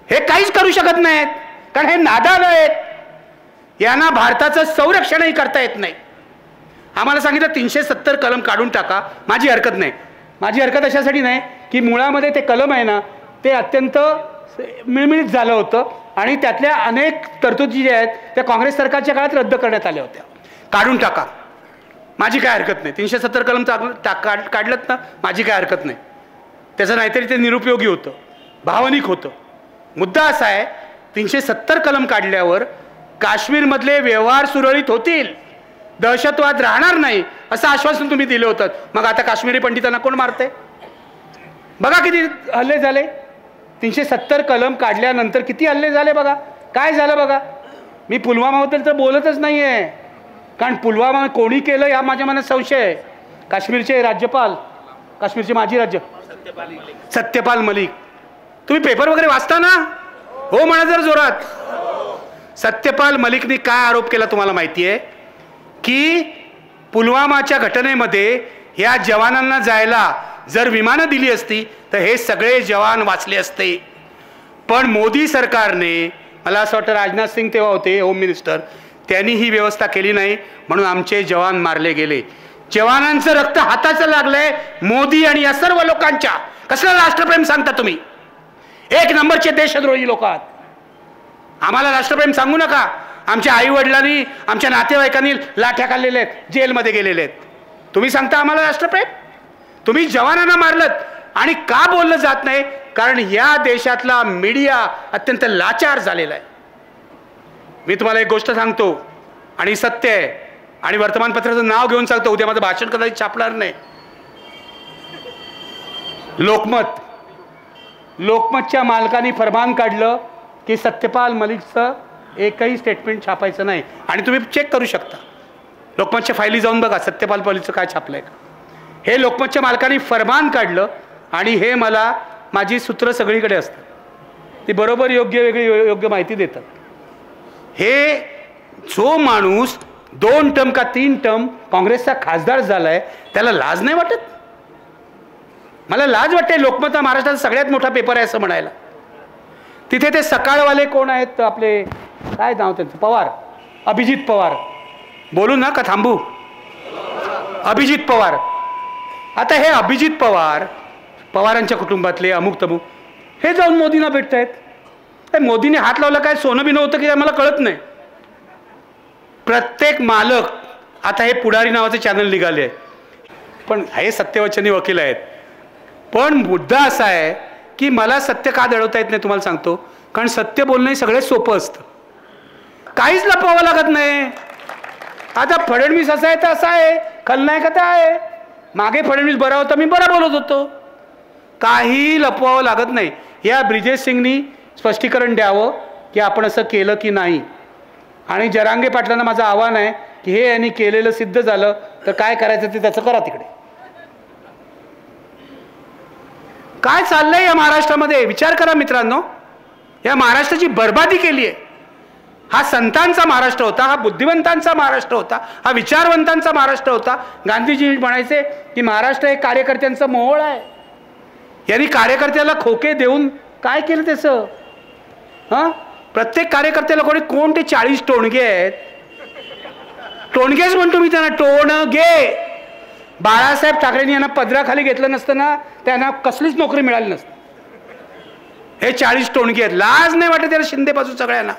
हे काहीच करू शकत नाहीत कारण हे नादाल आहेत. यांना भारताचं संरक्षणही करता येत नाही. आम्हाला सांगितलं 370 कलम काढून टाका. माझी हरकत नाही. माझी हरकत अशासाठी नाही की मुळामध्ये ते कलम आहे ना ते अत्यंत मिळमिळीत झालं होतं आणि त्यातल्या अनेक तरतुदी ज्या आहेत त्या काँग्रेस सरकारच्या काळात रद्द करण्यात आल्या होत्या. काढून टाका, माझी काय हरकत नाही. 370 कलम काढलंत ना, माझी काय हरकत नाही. त्याचं नाहीतरी ते निरुपयोगी होतं, भावनिक होतं. मुद्दा असा आहे 370 कलम काढल्यावर काश्मीरमधले व्यवहार सुरळीत होतील, दहशतवाद राहणार नाही असं आश्वासन तुम्ही दिलं होतं. मग आता काश्मीरी पंडितांना कोण मारते? बघा किती हल्ले झाले. 370 कलम काढल्यानंतर किती हल्ले झाले बघा. काय झालं बघा. मी पुलवामाबद्दल तर बोलतच नाही आहे कारण पुलवामा कोणी केलं या माझ्या मनात संशय आहे. काश्मीरचे राज्यपाल, काश्मीरचे माजी राज्य सत्यपाल मलिक. तुम्ही पेपर वगैरे वाचता ना? हो म्हणा जर जोरात. सत्यपाल मलिकने काय आरोप केला तुम्हाला माहिती आहे की पुलवामाच्या घटनेमध्ये या जवानांना जायला जर विमानं दिली असती तर हे सगळे जवान वाचले असते. पण मोदी सरकारने, मला असं वाटतं राजनाथ सिंग तेव्हा होते होम मिनिस्टर, त्यांनी ही व्यवस्था केली नाही म्हणून आमचे जवान मारले गेले. जवानांचं रक्त हाताचं लागलंय मोदी आणि या सर्व लोकांच्या. कसलं राष्ट्रप्रेम सांगता तुम्ही? एक नंबरचे देशद्रोही लोक आहात. आम्हाला राष्ट्रप्रेम सांगू नका. आमच्या आई वडिलांनी, आमच्या नातेवाईकांनी लाठ्या खाल्लेल्या आहेत, जेलमध्ये गेलेले आहेत. तुम्ही सांगता आम्हाला राष्ट्रप्रेम? तुम्ही जवानांना मारलत. आणि का बोललं जात नाही? कारण या देशातला मीडिया अत्यंत लाचार झालेला आहे. मी तुम्हाला एक गोष्ट सांगतो आणि सत्य आहे आणि वर्तमानपत्राचं नाव घेऊन सांगतो, उद्या माझं भाषण कदाचित छापणार नाही. लोकमतच्या मालकांनी फरमान काढलं की सत्यपाल मलिकचं एकही स्टेटमेंट छापायचं नाही. आणि तुम्ही चेक करू शकता, लोकमतच्या फायली जाऊन बघा सत्यपाल मलिकचं काय छापलंय का. हे लोकमतच्या मालकांनी फरमान काढलं आणि हे मला माझी सूत्र सगळीकडे असतात, ती बरोबर योग्य माहिती देतात. हे जो माणूस 2 टर्म का 3 टर्म काँग्रेसचा खासदार झालाय त्याला लाज नाही वाटत? मला लाज वाटते. लोकमत हा महाराष्ट्राचा सगळ्यात मोठा पेपर आहे असं म्हणायला. तिथे ते सकाळवाले कोण आहेत आपले, काय नाव त्यांचं, पवार, अभिजित पवार. बोलू ना का थांबू? अभिजित पवार. आता हे अभिजित पवार, पवारांच्या कुटुंबातले अमुक तमुक, हे जाऊन मोदींना भेटत आहेत. मोदीने हात लावला काय सोनं बिनं होतं की मला कळत नाही. प्रत्येक मालक, आता हे पुढारी नावाचे चॅनल निघाले आहे, पण हे सत्यवचनी वकील आहेत. पण मुद्दा असा आहे की मला सत्य का दडवता येत नाही तुम्हाला सांगतो. कारण सत्य बोलणं सगळ्यात सोपं असतं, काहीच लपवावं लागत नाही. आता फडणवीस असा आहे तर असा आहे, खलनायक आहे. मागे फडणवीस बरा होता, मी बरा बोलत होतो. काही लपवावं लागत नाही. या ब्रिजेश सिंगनी स्पष्टीकरण द्यावं की आपण असं केलं की नाही. आणि जरांगे पाटलांना माझं आव्हान आहे की हे यांनी केलेलं सिद्ध झालं तर काय करायचं ते त्याचं करा. तिकडे काय चाललंय या महाराष्ट्रामध्ये विचार करा मित्रांनो. या महाराष्ट्राची बर्बादी केली आहे. हा संतांचा महाराष्ट्र होता, हा बुद्धिवंतांचा महाराष्ट्र होता, हा विचारवंतांचा महाराष्ट्र होता. गांधीजी म्हणायचे की महाराष्ट्र हे कार्यकर्त्यांचं मोहोळ आहे. यांनी कार्यकर्त्याला खोके देऊन काय केलं त्याचं? हां, प्रत्येक कार्यकर्त्याला कोण ते 40 टोणगे आहेत. टोणगेच म्हणतो मी त्यांना, टोणगे. बाळासाहेब ठाकरेंनी यांना पदराखाली घेतलं नसतं ना, त्यांना कसलीच नोकरी मिळाली नसती. हे 40 टोणगे आहेत. लाज नाही वाटत त्याला शिंदेपासून सगळ्यांना.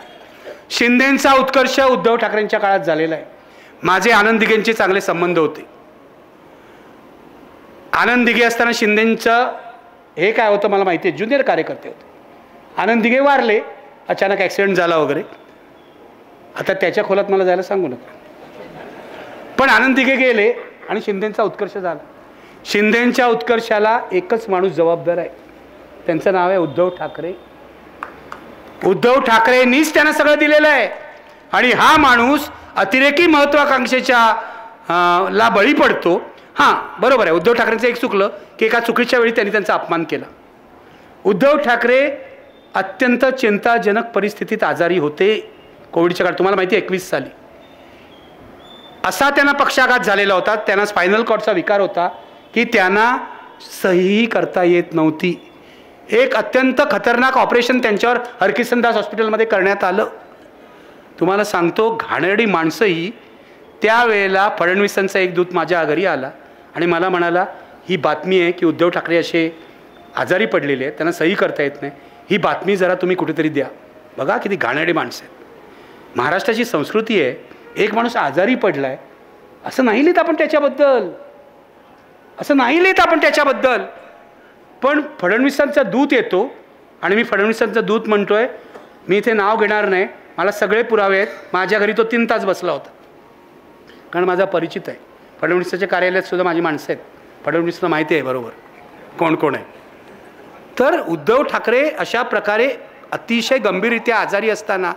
शिंदेंचा उत्कर्ष उद्धव ठाकरेंच्या काळात झालेला आहे. माझे आनंद दिघेंचे चांगले संबंध होते. आनंद दिघे असताना शिंदेंचं हे काय होतं मला माहिती आहे, ज्युनियर कार्यकर्ते होते. आनंद दिघे वारले, अचानक ॲक्सिडेंट झाला वगैरे. आता त्याच्या खोलात मला जायला सांगू नका. पण आनंद दिघे गेले आणि शिंदेंचा उत्कर्ष झाला. शिंदेंच्या उत्कर्षाला एकच माणूस जबाबदार आहे, त्यांचं नाव आहे उद्धव ठाकरे. उद्धव ठाकरेंनीच त्यांना सगळं दिलेलं आहे. आणि हा माणूस अतिरेकी महत्वाकांक्षेच्या ला बळी पडतो. हां बरोबर आहे, उद्धव ठाकरेंचं एक चुकलं की एका चुकीच्या वेळी त्यांनी त्यांचा अपमान केला. उद्धव ठाकरे अत्यंत चिंताजनक परिस्थितीत आजारी होते कोविडच्या काळात. तुम्हाला माहिती आहे 21 साली असा त्यांना पक्षाघात झालेला होता, त्यांना स्पायनल कॉर्डचा विकार होता की त्यांना सही करता येत नव्हती. एक अत्यंत खतरनाक ऑपरेशन त्यांच्यावर हरकिशनदास हॉस्पिटलमध्ये करण्यात आलं. तुम्हाला सांगतो, घाणेरडी माणसंही त्यावेळेला फडणवीसांचा एक दूत माझ्या घरी आला आणि मला म्हणाला, ही बातमी आहे की उद्धव ठाकरे असे आजारी पडलेले आहेत, त्यांना सही करता येत नाही, ही बातमी जरा तुम्ही कुठेतरी द्या. बघा किती घाणेरडी माणसं आहेत. महाराष्ट्राची संस्कृती आहे, एक माणूस आजारी पडला आहे असं नाही लिहित आपण त्याच्याबद्दल, असं नाही लिहित आपण त्याच्याबद्दल. पण फडणवीसांचा दूत येतो आणि मी फडणवीसांचा दूत म्हणतोय, मी इथे नाव घेणार नाही, मला सगळे पुरावे आहेत, माझ्या घरी तो 3 तास बसला होता, कारण माझा परिचित आहे. फडणवीसाच्या कार्यालयात सुद्धा माझी माणसं आहेत, फडणवीसला माहिती आहे बरोबर कोण कोण आहे. तर उद्धव ठाकरे अशा प्रकारे अतिशय गंभीररित्या आजारी असताना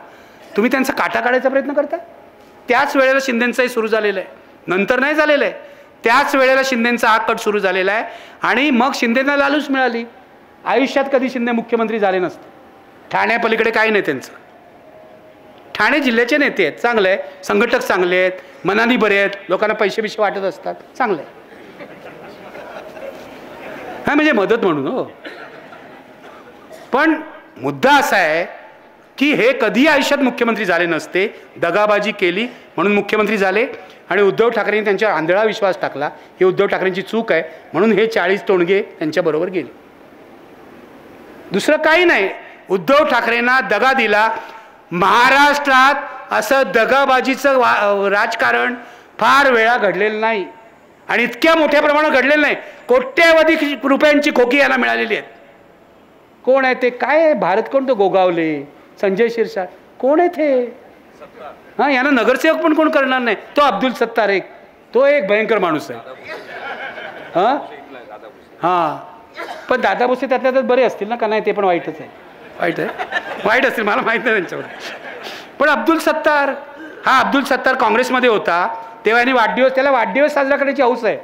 तुम्ही त्यांचा काटा काढायचा प्रयत्न करता. त्याच वेळेला शिंदेंचाही सुरू झालेला आहे, नंतर नाही झालेलं आहे, त्याच वेळेला शिंदेंचा हा कट सुरू झालेला आहे. आणि मग शिंदेंना लालूच मिळाली. आयुष्यात कधी शिंदे मुख्यमंत्री झाले नसते. ठाण्यापलीकडे काही नाही त्यांचं. ठाणे जिल्ह्याचे नेते आहेत, चांगले आहे, संघटक चांगले आहेत, मनानी बरे आहेत, लोकांना पैसे बिशे वाटत असतात, चांगले आहे. हा म्हणजे मदत म्हणून हो. पण मुद्दा असा आहे की हे कधी आयुष्यात मुख्यमंत्री झाले नसते, दगाबाजी केली म्हणून मुख्यमंत्री झाले आणि उद्धव ठाकरेंनी त्यांच्यावर आंधळा विश्वास टाकला. ही उद्धव ठाकरेंची चूक आहे, म्हणून हे 40 टोणगे त्यांच्याबरोबर गेले. दुसरं काही नाही. उद्धव ठाकरेंना दगा दिला. महाराष्ट्रात असं दगाबाजीचं राजकारण फार वेळा घडलेलं नाही आणि इतक्या मोठ्या प्रमाणात घडलेलं नाही. कोट्यवधी रुपयांची खोकी यांना मिळालेली आहेत. कोण आहे ते? काय भारत कोण? तो गोगावले, संजय शिरसाट, कोण आहे ते? हां, यांना नगरसेवक पण कोण करणार नाही. तो अब्दुल सत्तार एक, तो एक भयंकर माणूस आहे. हां हां, पण दादा भुसे त्यातल्या त्यात बरे असतील ना, का नाही? ते पण वाईटच आहे. वाईट आहे, वाईट असतील, मला माहीत नाही त्यांच्यावर. पण अब्दुल सत्तार, हा अब्दुल सत्तार काँग्रेसमध्ये होता तेव्हा यांनी वाढदिवस, त्याला वाढदिवस साजरा करायची हौस आहे.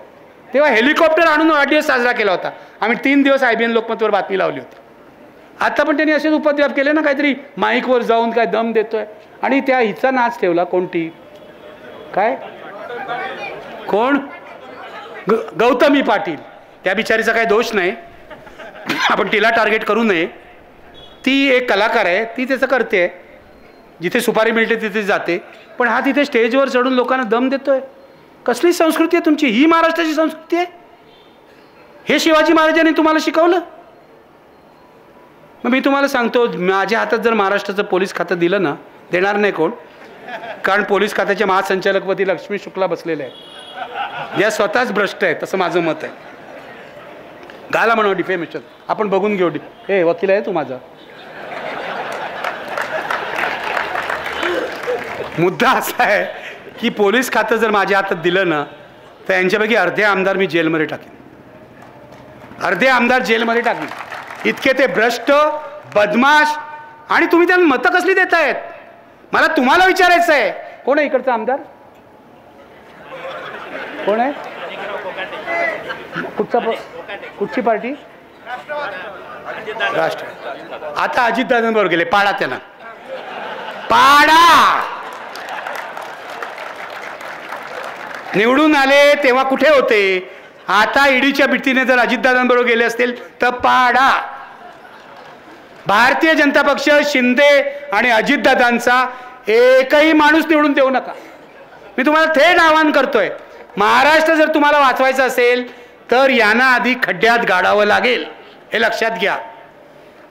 तेव्हा हेलिकॉप्टर आणून वाढदिवस साजरा केला होता. आम्ही 3 दिवस IBN लोकमतवर बातमी लावली होती. आता पण त्यांनी असेच उपद्व्याप केले ना, काहीतरी माईकवर जाऊन काय दम देतोय आणि त्या हिचा नाच ठेवला. कोणती? काय? कोण? गौतमी पाटील. त्या बिचारीचा काही दोष नाही, आपण तिला टार्गेट करू नये. ती एक कलाकार आहे, ती त्याचं करते, जिथे सुपारी मिळते तिथे जाते. पण हा तिथे स्टेजवर चढून लोकांना दम देतोय. कसली संस्कृती आहे तुमची? ही महाराष्ट्राची संस्कृती आहे? हे शिवाजी महाराजांनी तुम्हाला शिकवलं? मग मी तुम्हाला सांगतो, माझ्या हातात जर महाराष्ट्राचं पोलीस खातं दिलं ना, देणार नाही कोण, कारण पोलीस खात्याच्या महासंचालकपदी लक्ष्मी शुक्ला बसलेले आहेत, या स्वतःच भ्रष्ट आहेत, असं माझं मत आहे. गाला म्हणा डिफेमेशन, आपण बघून घेऊ. हे वकील आहे तू माझा. मुद्दा असा आहे की पोलीस खातं जर माझ्या हातात दिलं ना, तर यांच्यापैकी अर्धे आमदार मी जेलमध्ये टाकेन. अर्धे आमदार जेलमध्ये टाकेन. इतके ते भ्रष्ट, बदमाश. आणि तुम्ही त्यांना मतं कसली देतायत? मला तुम्हाला विचारायचं आहे, कोण आहे इकडचा आमदार? कोण आहे? कुठची पार्टी? राष्ट्र. आता अजितदादांबरोबर गेले. पाडा त्यांना, पाडा. निवडून आले तेव्हा कुठे होते? आता ईडीच्या भीतीने जर अजितदादांबरोबर गेले असतील तर पाडा. भारतीय जनता पक्ष, शिंदे आणि अजितदादांचा एकही माणूस निवडून देऊ नका. मी तुम्हाला थेट आवाहन करतोय, महाराष्ट्र जर तुम्हाला वाचवायचं असेल तर यांना आधी खड्ड्यात गाडावं लागेल, हे लक्षात घ्या.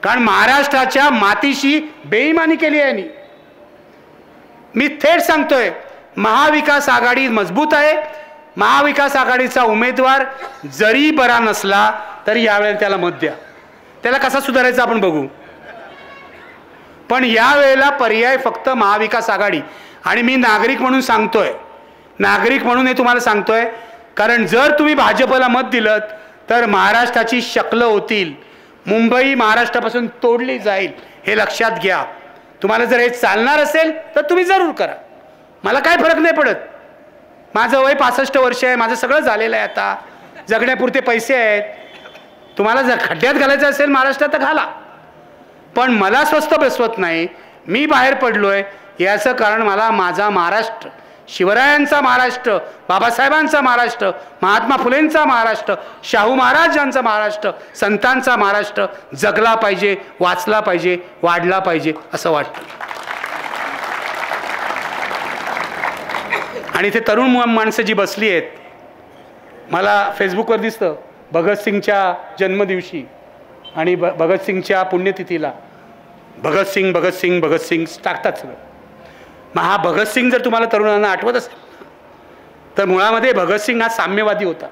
कारण महाराष्ट्राच्या मातीशी बेईमानी केली आहे यांनी. मी थेट सांगतोय, महाविकास आघाडी मजबूत आहे. महाविकास आघाडीचा उमेदवार जरी बरा नसला तरी यावेळेला त्याला मत द्या. त्याला कसा सुधारायचा आपण बघू. पण यावेळेला पर्याय फक्त महाविकास आघाडी. आणि मी नागरिक म्हणून सांगतोय, नागरिक म्हणून हे तुम्हाला सांगतोय, कारण जर तुम्ही भाजपला मत दिलं तर महाराष्ट्राची शक्ल होतील. मुंबई महाराष्ट्रापासून तोडली जाईल, हे लक्षात घ्या. तुम्हाला जर हे चालणार असेल तर तुम्ही जरूर करा, मला काय फरक नाही पडत. माझं वय 65 वर्ष आहे, माझं सगळं झालेलं आहे, आता जगण्यापुरते पैसे आहेत. तुम्हाला जर खड्ड्यात घालायचं असेल महाराष्ट्रात तर घाला, पण मला स्वस्त बसवत नाही. मी बाहेर पडलोय याचं कारण मला माझा महाराष्ट्र, शिवरायांचा महाराष्ट्र, बाबासाहेबांचा महाराष्ट्र, महात्मा फुलेंचा महाराष्ट्र, शाहू महाराजांचा महाराष्ट्र, संतांचा महाराष्ट्र जगला पाहिजे, वाचला पाहिजे, वाढला पाहिजे असं वाटतं. आणि इथे तरुण माणसं जी बसली आहेत, मला फेसबुकवर दिसतं भगतसिंगच्या जन्मदिवशी आणि भगतसिंगच्या पुण्यतिथीला भगतसिंग भगतसिंग भगतसिंग टाकतात सगळं. मग हा भगतसिंग जर तुम्हाला तरुणांना आठवत असेल तर मुळामध्ये भगतसिंग हा साम्यवादी होता,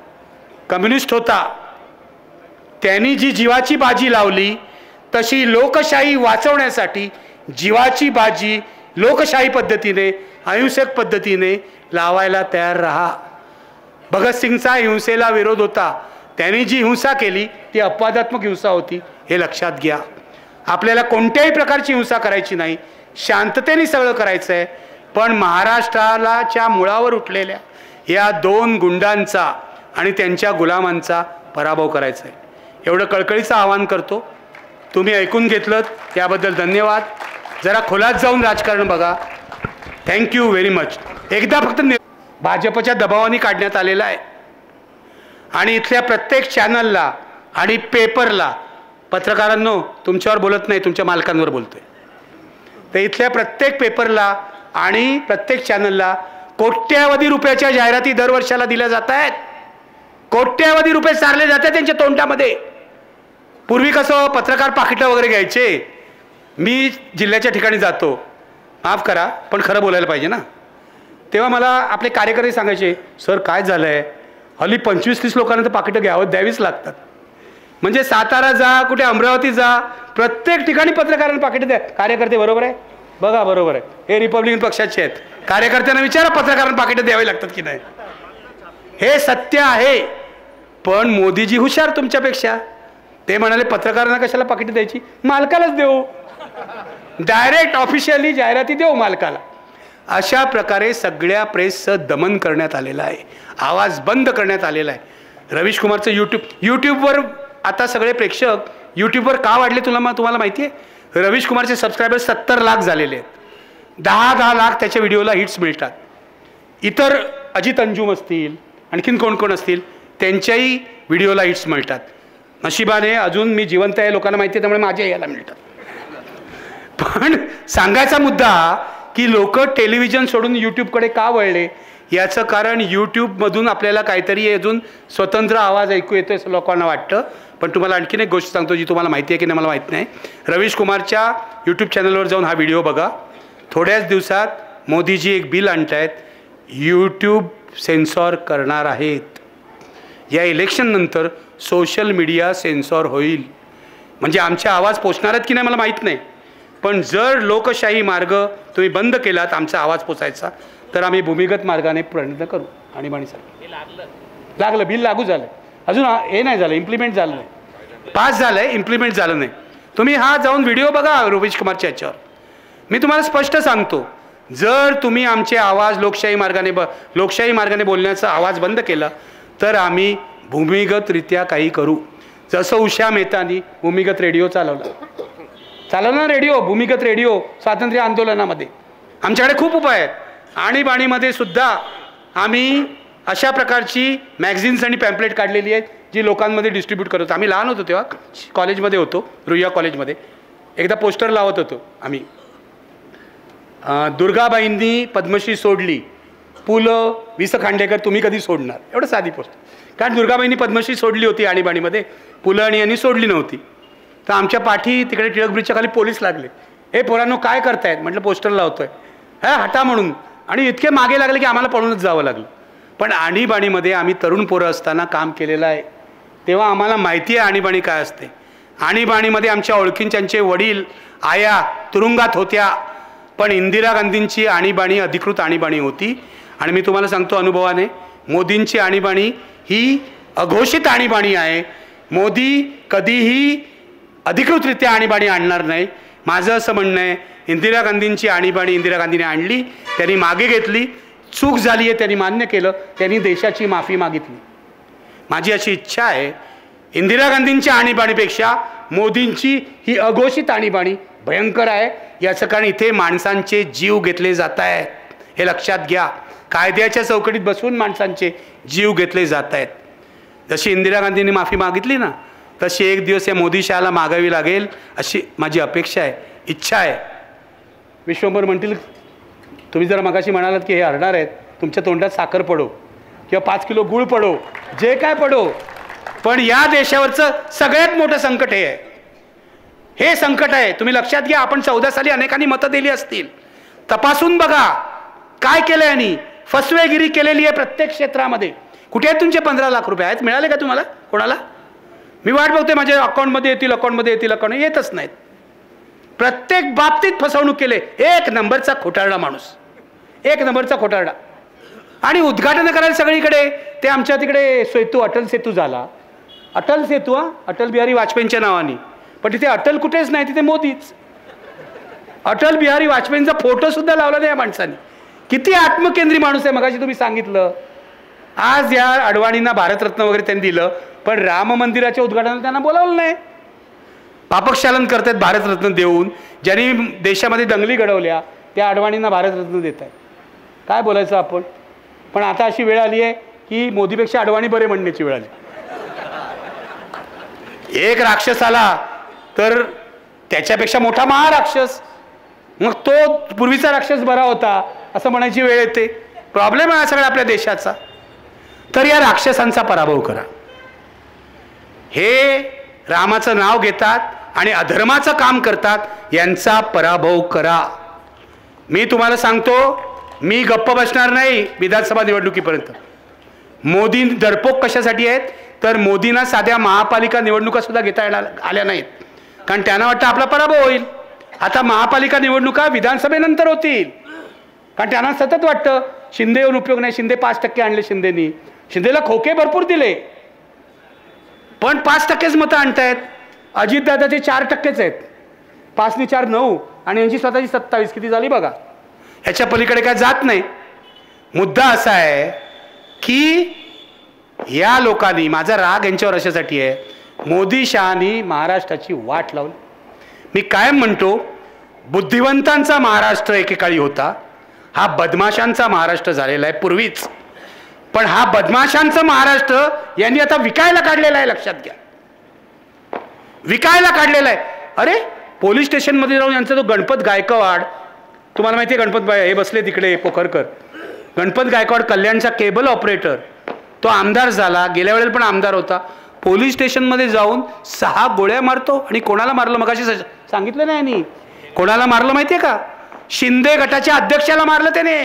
कम्युनिस्ट होता. त्यांनी जी जीवाची बाजी लावली तशी लोकशाही वाचवण्यासाठी जीवाची बाजी लोकशाही पद्धतीने, अहिंसक पद्धतीने लावायला तयार राहा. भगतसिंगचा हिंसेला विरोध होता. त्यांनी जी हिंसा केली ती अपवादात्मक हिंसा होती, हे लक्षात घ्या. आपल्याला कोणत्याही प्रकारची हिंसा करायची नाही, शांततेने सगळं करायचं आहे. पण महाराष्ट्राच्या मुळावर उठलेल्या या 2 गुंडांचा आणि त्यांच्या गुलामांचा पराभव करायचा आहे. एवढं कळकळीचं आवाहन करतो. तुम्ही ऐकून घेतलं त्याबद्दल धन्यवाद. जरा खोलात जाऊन राजकारण बघा. Thank you very much. एकदा फक्त भाजपच्या दबावाने काढण्यात आलेला आहे आणि इथल्या प्रत्येक चॅनलला आणि पेपरला, पत्रकारांनो तुमच्यावर बोलत नाही, तुमच्या मालकांवर बोलतोय, तर इथल्या प्रत्येक पेपरला आणि प्रत्येक चॅनलला कोट्यावधी रुपयाच्या जाहिराती दरवर्षाला दिल्या जात आहेत. कोट्यावधी रुपये सारले जातात त्यांच्या तोंडामध्ये. पूर्वी कसं पत्रकार पाकिटं वगैरे घ्यायचे. मी जिल्ह्याच्या ठिकाणी जातो, माफ करा पण खरं बोलायला पाहिजे ना, तेव्हा मला आपले कार्यकर्ते सांगायचे, सर काय झालं आहे, हल्ली 25-30 लोकांना तर पाकिटं द्यावीच लागतात. म्हणजे सातारा जा, कुठे अमरावती जा, प्रत्येक ठिकाणी पत्रकारांना पाकिटं द्या. कार्यकर्ते बरोबर आहे, बघा बरोबर आहे, हे रिपब्लिकन पक्षाचे आहेत. कार्यकर्त्यांना विचारा पत्रकारांना पाकिटं द्यावी लागतात की नाही. हे सत्य आहे. पण मोदीजी हुशार तुमच्यापेक्षा. ते म्हणाले पत्रकारांना कशाला पाकिटं द्यायची, मालकालाच देऊ, डायरेक्ट ऑफिशियली जाहिराती देऊ मालकाला. अशा प्रकारे सगळ्या प्रेसचं दमन करण्यात आलेलं आहे, आवाज बंद करण्यात आलेला आहे. रवीश कुमारचं यूट्यूबवर आता सगळे प्रेक्षक यूट्यूबवर का वाढले तुम्हाला माहिती आहे? रवीश कुमारचे सबस्क्रायबर 70 लाख झालेले आहेत. 10 लाख त्याच्या व्हिडिओला हिट्स मिळतात. इतर अजित अंजुम असतील, आणखीन कोण कोण असतील, त्यांच्याही व्हिडिओला हिट्स मिळतात. नशिबाने अजून मी जिवंत आहे, लोकांना माहिती आहे, त्यामुळे माझ्या याला मिळतात. पण सांगायचा मुद्दा की लोक टेलिव्हिजन सोडून यूट्यूबकडे का वळले, याचं कारण यूट्यूबमधून आपल्याला काहीतरी अजून स्वतंत्र आवाज ऐकू येतो असं लोकांना वाटतं. पण तुम्हाला आणखीन एक गोष्ट सांगतो जी तुम्हाला माहिती आहे की नाही मला माहीत नाही. रवीश कुमारच्या यूट्यूब चॅनलवर जाऊन हा व्हिडिओ बघा. थोड्याच दिवसात मोदीजी एक बिल आणतायत, यूट्यूब सेन्सॉर करणार आहेत. या इलेक्शननंतर सोशल मीडिया सेन्सॉर होईल. म्हणजे आमचे आवाज पोचणार आहेत की नाही मला माहीत नाही, पण जर लोकशाही मार्ग तुम्ही बंद केलात आमचा आवाज पोचायचा, तर आम्ही भूमिगत मार्गाने प्रयत्न करू. आणि म्हणीसाठी लागलं, बिल लागू झालं, अजून हे नाही झालं, इम्प्लिमेंट झालं नाही, पास झालं आहे, इम्प्लिमेंट झालं नाही. तुम्ही हा जाऊन व्हिडिओ बघा रवीश कुमारच्या याच्यावर. मी तुम्हाला स्पष्ट सांगतो, जर तुम्ही आमचे आवाज लोकशाही मार्गाने बोलण्याचा आवाज बंद केला तर आम्ही भूमिगतरित्या काही करू. जसं उषा मेहतानी भूमिगत रेडिओ चालवला रेडिओ, भूमिगत रेडिओ स्वातंत्र्य आंदोलनामध्ये. आमच्याकडे खूप उपाय आहेत. आणीबाणीमध्ये सुद्धा आम्ही अशा प्रकारची मॅगझिन्स आणि पॅम्पलेट काढलेली आहेत जी लोकांमध्ये डिस्ट्रीब्यूट करत होतो. आम्ही लहान होतो तेव्हा कॉलेजमध्ये होतो, रुईया कॉलेजमध्ये. एकदा पोस्टर लावत होतो आम्ही, दुर्गाबाईंनी पद्मश्री सोडली, पु ल वि स खांडेकर तुम्ही कधी सोडणार, एवढं साधी पोस्टर. कारण दुर्गाबाईंनी पद्मश्री सोडली होती आणीबाणीमध्ये, पु ल आणि यांनी सोडली नव्हती. तर आमच्या पाठी तिकडे टिळक ब्रिजच्या खाली पोलीस लागले. हे पोरांनो काय करतायत, म्हटलं पोस्टर लावतोय, हटा म्हणून. आणि इतके मागे लागले की आम्हाला पळूनच जावं लागलं. पण आणीबाणीमध्ये आम्ही तरुण पोरं असताना काम केलेलं आहे, तेव्हा आम्हाला माहिती आहे आणीबाणी काय असते. आणीबाणीमध्ये आमच्या ओळखींच्यांचे वडील आया तुरुंगात होत्या. पण इंदिरा गांधींची आणीबाणी अधिकृत आणीबाणी होती. आणि मी तुम्हाला सांगतो अनुभवाने, मोदींची आणीबाणी ही अघोषित आणीबाणी आहे. मोदी कधीही अधिकृतरित्या आणीबाणी आणणार नाही. माझं असं म्हणणं आहे, इंदिरा गांधींची आणीबाणी इंदिरा गांधीने आणली, त्यांनी मागे घेतली, चूक झाली आहे त्यांनी मान्य केलं, त्यांनी देशाची माफी मागितली. माझी अशी इच्छा आहे, इंदिरा गांधींच्या आणीबाणीपेक्षा मोदींची ही अघोषित आणीबाणी भयंकर आहे. याचं कारण इथे माणसांचे जीव घेतले जात आहेत, हे लक्षात घ्या. कायद्याच्या चौकटीत बसून माणसांचे जीव घेतले जात आहेत. जशी इंदिरा गांधींनी माफी मागितली ना, तशी एक दिवस या मोदी शहाला मागावी लागेल अशी माझी अपेक्षा आहे, इच्छा आहे. विश्वंभर म्हणतील तुम्ही जर मगाशी म्हणालात की हे हरणार आहेत, तुमच्या तोंडात साखर पडो किंवा 5 किलो गुळ पडो, जे काय पडो, पण या देशावरचं सगळ्यात मोठं संकट हे आहे. हे संकट आहे. तुम्ही लक्षात घ्या, आपण 14 साली अनेकांनी मतं दिली असतील. तपासून बघा काय केलं यांनी. फसवेगिरी केलेली आहे प्रत्येक क्षेत्रामध्ये. कुठे आहेत तुमचे 15 लाख रुपये? आहेत? मिळाले का तुम्हाला? कोणाला? मी वाट बघतोय माझ्या अकाउंटमध्ये येतील, अकाउंटमध्ये येतील, अकाउंट येतच नाहीत. प्रत्येक बाबतीत फसवणूक केले. एक नंबरचा खोटारडा माणूस, एक नंबरचा खोटारडा. आणि उद्घाटन करायला सगळीकडे ते आमच्या तिकडे सेतू, अटल सेतू झाला. अटल सेतू, अटल बिहारी वाजपेयींच्या नावाने, पण तिथे अटल कुठेच नाही, तिथे मोदीच. अटल बिहारी वाजपेयींचा फोटो सुद्धा लावला नाही या माणसाने. किती आत्मकेंद्री माणूस आहे. मगाशी तुम्ही सांगितलं, आज या अडवाणींना भारतरत्न वगैरे त्यांनी दिलं, पण राम मंदिराच्या उद्घाटनाला त्यांना बोलावलं नाही. पापक्षालन करतात भारतरत्न देऊन. ज्यांनी देशामध्ये दंगली घडवल्या त्या अडवाणींना भारतरत्न देत आहे. काय बोलायचं आपण? पण आता अशी वेळ आली आहे की मोदीपेक्षा अडवाणी बरे म्हणण्याची वेळ आली. एक राक्षस आला तर त्याच्यापेक्षा मोठा महाराक्षस, मग तो पूर्वीचा राक्षस बरा होता असं म्हणायची वेळ येते. प्रॉब्लेम आहे सगळा आपल्या देशाचा. तर या राक्षसांचा पराभव करा. हे रामाचं नाव घेतात आणि अधर्माचं काम करतात, यांचा पराभव करा. मी तुम्हाला सांगतो, मी गप्प बसणार नाही विधानसभा निवडणुकीपर्यंत. मोदी डरपोक कशासाठी आहेत तर मोदींना साध्या महापालिका निवडणुका सुद्धा घेता येणार आल्या नाहीत, कारण त्यांना वाटतं आपला पराभव होईल. आता महापालिका निवडणुका विधानसभेनंतर होतील, कारण त्यांना सतत वाटतं शिंदे येऊन उपयोग नाही. शिंदे 5% आणले शिंदेनी. शिंदेला खोके भरपूर दिले, पण 5%च मतं आणतायत. अजितदादाचे 4%च आहेत. 5 ने 4 9 आणि यांची स्वतःची 27. किती झाली बघा. ह्याच्या पलीकडे काय जात नाही. मुद्दा असा आहे की या लोकांनी, माझा राग यांच्यावर अशासाठी आहे, मोदी शहानी महाराष्ट्राची वाट लावली. मी कायम म्हणतो, बुद्धिवंतांचा महाराष्ट्र एकेकाळी होता, हा बदमाशांचा महाराष्ट्र झालेला आहे पूर्वीच. पण हा बदमाशांचा महाराष्ट्र यांनी आता विकायला काढलेला आहे. लक्षात घ्या, विकायला काढलेला आहे. अरे पोलीस स्टेशनमध्ये जाऊन यांचा तो गणपत गायकवाड, तुम्हाला माहिती आहे गणपत हे बसले तिकडे पोखरकर, गणपत गायकवाड कल्याणचा केबल ऑपरेटर, तो आमदार झाला, गेल्या वेळेला पण आमदार होता. पोलीस स्टेशनमध्ये जाऊन 6 गोळ्या मारतो. आणि कोणाला मारलं मगाशी सांगितलं नाही यांनी. कोणाला मारलं माहिती आहे का? शिंदे गटाच्या अध्यक्षाला मारलं त्याने.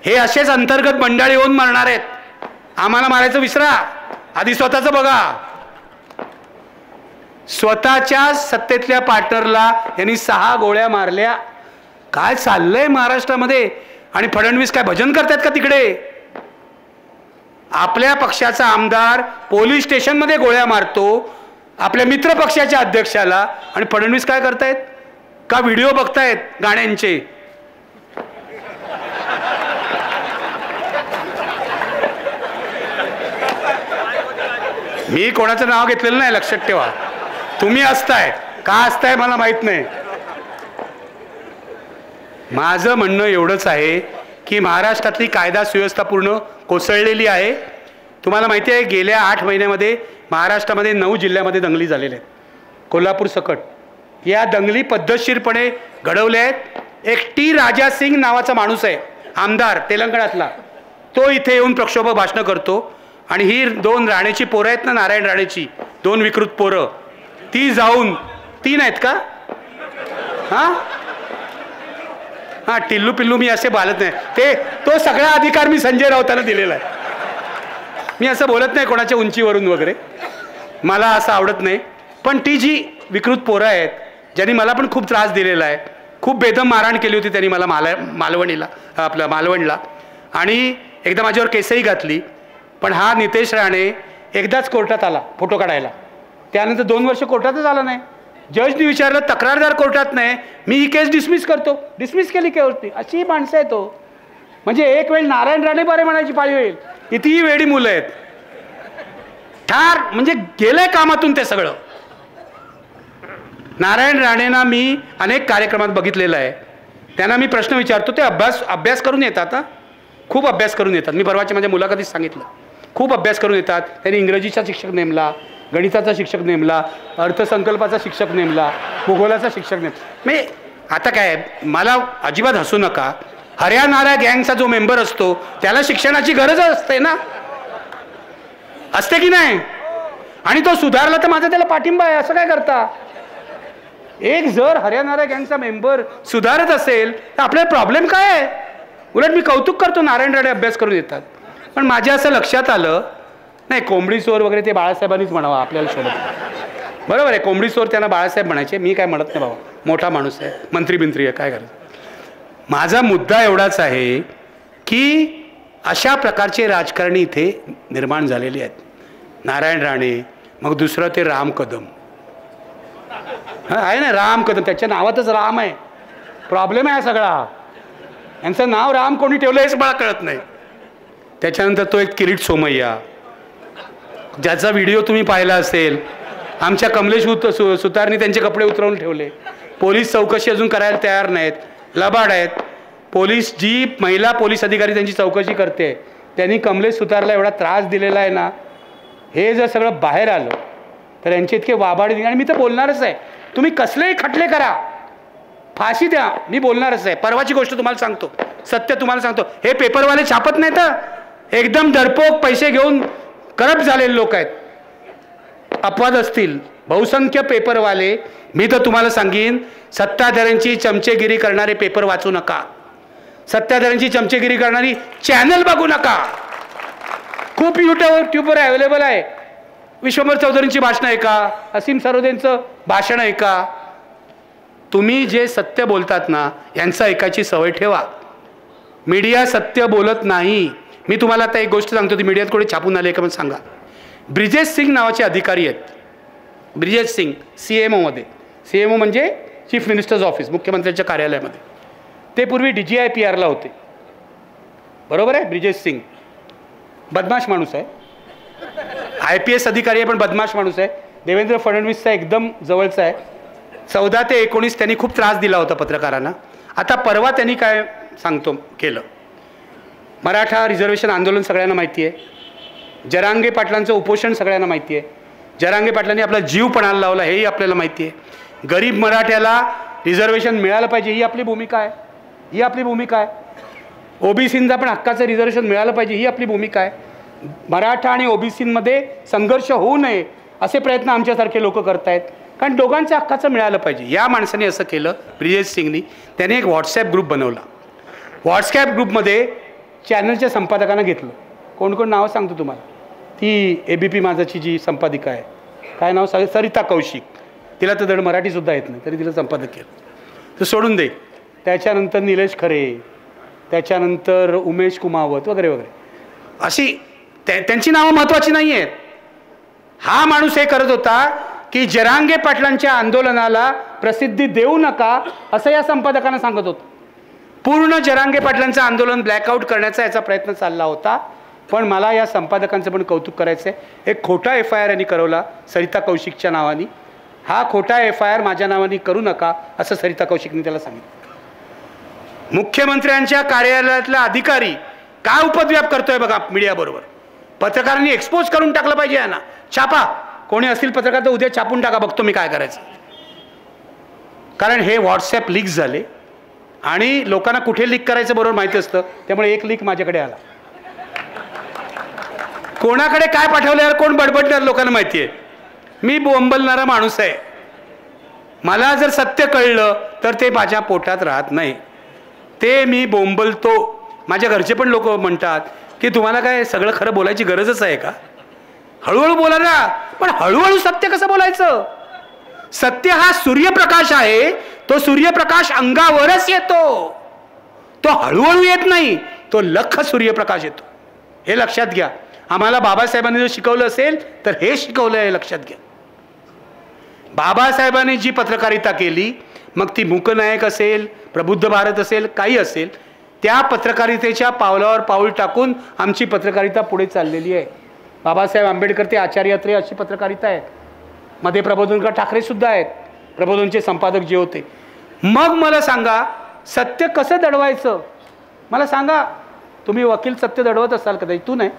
हे असेच अंतर्गत मंडळी येऊन मारणार आहेत. आम्हाला मारायचं विसरा, आधी स्वतःचं बघा. स्वतःच्या सत्तेतल्या पार्टनरला यांनी 6 गोळ्या मारल्या. काय चाललंय महाराष्ट्रामध्ये? आणि फडणवीस काय भजन करतात का तिकडे? आपल्या पक्षाचा आमदार पोलीस स्टेशनमध्ये गोळ्या मारतो आपल्या मित्र पक्षाच्या अध्यक्षाला, आणि फडणवीस काय करतायत? का व्हिडिओ बघतायत गाण्यांचे? मी कोणाचं नाव घेतलेलं नाही, लक्षात ठेवा. तुम्ही असताय का असताय मला माहित नाही. माझं म्हणणं एवढंच आहे की महाराष्ट्रातली कायदा सुव्यवस्था पूर्ण कोसळलेली आहे. तुम्हाला माहिती आहे, गेल्या 8 महिन्यामध्ये महाराष्ट्रामध्ये 9 जिल्ह्यामध्ये दंगली झालेल्या आहेत, कोल्हापूर सकट. या दंगली पद्धतशीरपणे घडवल्या आहेत. एक टी राजा सिंग नावाचा माणूस आहे, आमदार तेलंगणातला, तो इथे येऊन प्रक्षोभ भाषणं करतो. आणि ही 2 राणेची पोरं आहेत ना, नारायण राणेची 2 विकृत पोरं, ती जाऊन 3 आहेत का? हां हां, टिल्लू पिल्लू मी असे बोलत नाही. तो सगळा अधिकार मी संजय राऊतांना दिलेला आहे. मी असं बोलत नाही कोणाच्या उंचीवरून वगैरे, मला असं आवडत नाही. पण ती जी विकृत पोरं आहेत, ज्यांनी मला पण खूप त्रास दिलेला आहे, खूप बेदम मारहाण केली होती त्यांनी मला मालवणला, आणि एकदा माझ्यावर केसही घातली. पण हा नितेश राणे एकदाच कोर्टात आला फोटो काढायला, त्यानंतर 2 वर्ष कोर्टातच आला नाही. जजनी विचारलं, तक्रारदार कोर्टात नाही, मी ही केस डिसमिस करतो. डिसमिस केली केवरती. अशी माणसं आहे तो. म्हणजे एक वेळ नारायण राणे बरे म्हणायची पाळी होईल, कितीही वेडी मुलं आहेत. ठार म्हणजे गेलंय कामातून ते सगळं. नारायण राणेंना मी अनेक कार्यक्रमात बघितलेलं आहे. त्यांना मी प्रश्न विचारतो, ते अभ्यास करून येतात. खूप अभ्यास करून येतात. मी परवाच्या माझ्या मुलाखतीत सांगितलं, खूप अभ्यास करून येतात. त्यांनी इंग्रजीचा शिक्षक नेमला, गणिताचा शिक्षक नेमला, अर्थसंकल्पाचा शिक्षक नेमला, भूगोलाचा शिक्षक नेमला. मी आता काय, मला अजिबात हसू नका. हरियाणा गँगचा जो मेंबर असतो त्याला शिक्षणाची गरज असते ना, असते की नाही? आणि तो सुधारला तर माझा त्याला पाठिंबा आहे. असं काय करता? एक जर हरियाणा गँगचा मेंबर सुधारत असेल तर आपल्याला प्रॉब्लेम काय आहे? उलट मी कौतुक करतो, नारायण राणे अभ्यास करून येतात. पण माझ्या असं लक्षात आलं नाही, कोंबडी चोर वगैरे ते बाळासाहेबांनीच म्हणावं आपल्याला सोबत. बरोबर आहे, कोंबडी चोर त्यांना बाळासाहेब म्हणायचे. मी काय म्हणत नाही बाबा, मोठा माणूस आहे, मंत्री बिंत्री आहे, काय करायचं. माझा मुद्दा एवढाच आहे की अशा प्रकारचे राजकारणी इथे निर्माण झालेले आहेत. नारायण राणे, मग दुसरं ते राम कदम आहे ना, राम कदम, त्याच्या नावातच राम आहे. प्रॉब्लेम आहे सगळा. यांचं नाव राम कोणी ठेवलं हेच मला कळत नाही. त्याच्यानंतर तो एक किरीट सोमय्या, ज्याचा व्हिडिओ तुम्ही पाहिला असेल. आमच्या कमलेश सुतारनी त्यांचे कपडे उतरवून ठेवले. पोलीस चौकशी अजून करायला तयार नाहीत, लबाड आहेत. पोलीस, जी महिला पोलीस अधिकारी त्यांची चौकशी करते, त्यांनी कमलेश सुतारला एवढा त्रास दिलेला आहे ना. हे जर सगळं बाहेर आलं तर यांचे इतके वाबाडे. आणि मी तर बोलणारच आहे, तुम्ही कसलेही खटले करा, फाशी द्या, मी बोलणारच आहे. परवाची गोष्ट तुम्हाला सांगतो, सत्य तुम्हाला सांगतो. हे पेपरवाले छापत नाही तर एकदम डरपोक पैसे घेऊन करप्ट झालेले लोक आहेत. अपवाद असतील, बहुसंख्य पेपरवाले. मी तर तुम्हाला सांगेन, सत्ताधाऱ्यांची चमचेगिरी करणारे पेपर वाचू नका, सत्ताधाऱ्यांची चमचेगिरी करणारी चॅनल बघू नका. खूप यूट्यूबवर अवेलेबल आहे. विश्वंभर चौधरींची भाषणं ऐका, असीम सरोदेंचं भाषण ऐका. तुम्ही जे सत्य बोलतात ना, यांचं ऐकायची सवय ठेवा. मीडिया सत्य बोलत नाही. मी तुम्हाला आता एक गोष्ट सांगतो, ती मीडियात कोणी छापून आले का मला सांगा. ब्रिजेश सिंग नावाचे अधिकारी आहेत. ब्रिजेश सिंग CMO मध्ये, CMO म्हणजे चीफ मिनिस्टर्स ऑफिस, मुख्यमंत्र्यांच्या कार्यालयामध्ये. ते पूर्वी DGIPRला होते. बरोबर आहे. ब्रिजेश सिंग बदमाश माणूस आहे, IPS अधिकारी आहे, पण बदमाश माणूस आहे. देवेंद्र फडणवीसचा एकदम जवळचा आहे. 14 ते 19 त्यांनी खूप त्रास दिला होता पत्रकारांना. आता परवा त्यांनी काय सांगतो केलं. मराठा रिझर्वेशन आंदोलन सगळ्यांना माहिती आहे. जरांगे पाटलांचं उपोषण सगळ्यांना माहिती आहे. जरांगे पाटलांनी आपला जीव पणाला लावला हेही आपल्याला माहिती आहे. गरीब मराठ्याला रिझर्वेशन मिळालं पाहिजे ही आपली भूमिका आहे, ही आपली भूमिका आहे. OBCंचा पण हक्काचं रिझर्वेशन मिळालं पाहिजे ही आपली भूमिका आहे. मराठा आणि OBCमध्ये संघर्ष होऊ नये असे प्रयत्न आमच्यासारखे लोक करतायत, कारण दोघांच्या हक्काचं मिळालं पाहिजे. या माणसाने असं केलं, ब्रिजेश सिंगनी. त्याने एक व्हॉट्सॲप ग्रुप बनवला. व्हॉट्सॲप ग्रुपमध्ये चॅनलच्या संपादकांना घेतलं. कोण कोण नावं सांगतो तुम्हाला. ती ABP माझाची जी संपादिका आहे, काय नाव, सरिता कौशिक. तिला तर धड मराठीसुद्धा येत नाही, तरी तिला संपादक केलं. तर सोडून दे. त्याच्यानंतर निलेश खरे, त्याच्यानंतर उमेश कुमावत वगैरे वगैरे, अशी त्यांची नावं महत्त्वाची नाही आहेत. हा माणूस हे करत होता की जरांगे पाटलांच्या आंदोलनाला प्रसिद्धी देऊ नका असं या संपादकांना सांगत होतं. पूर्ण जरांगे पाटलांचं आंदोलन ब्लॅकआउट करण्याचा याचा प्रयत्न चालला होता. पण मला या संपादकांचं पण कौतुक करायचं आहे. एक खोटा FIR यांनी करवला सरिता कौशिकच्या नावाने. हा खोटा FIR माझ्या नावाने करू नका असं सरिता कौशिकने त्याला सांगितलं. मुख्यमंत्र्यांच्या कार्यालयातला अधिकारी काय उपद्व्याप करतोय बघा मीडियाबरोबर. पत्रकारांनी एक्सपोज करून टाकलं पाहिजे यांना. छापा, कोणी असतील पत्रकार तर उद्या छापून टाका, बघतो मी काय करायचं. कारण हे व्हॉट्सॲप लीक झाले आणि लोकांना कुठे लीक करायचं बरोबर माहिती असतं. त्यामुळे एक लीक माझ्याकडे आला. कोणाकडे काय पाठवल्यावर कोण बडबडणार लोकांना माहिती आहे. मी बोंबलणारा माणूस आहे. मला जर सत्य कळलं तर ते माझ्या पोटात राहत नाही, ते मी बोंबलतो. माझ्या घरचे पण लोक म्हणतात की तुम्हाला काय सगळं खरं बोलायची गरजच आहे का, हळूहळू बोला ना. पण हळूहळू सत्य कसं बोलायचं. सत्य हा सूर्यप्रकाश आहे, तो सूर्यप्रकाश अंगावरच येतो, तो हळूहळू येत नाही, तो लख सूर्यप्रकाश येतो. हे लक्षात घ्या. आम्हाला बाबासाहेबांनी जर शिकवलं असेल तर हे शिकवलं आहे, लक्षात घ्या. बाबासाहेबांनी जी पत्रकारिता केली, मग ती मूकनायक असेल, प्रबुद्ध भारत असेल, काही असेल, त्या पत्रकारितेच्या पावलावर पाऊल टाकून आमची पत्रकारिता पुढे चाललेली आहे. बाबासाहेब आंबेडकर ते आचार्यात्रे अशी पत्रकारिता आहे. मध्ये प्रबोधनकर ठाकरे सुद्धा आहेत, प्रबोधनचे संपादक जे होते. मग मला सांगा सत्य कसं दडवायचं मला सांगा. तुम्ही वकील सत्य दडवत असाल कदाचित, तू नाही.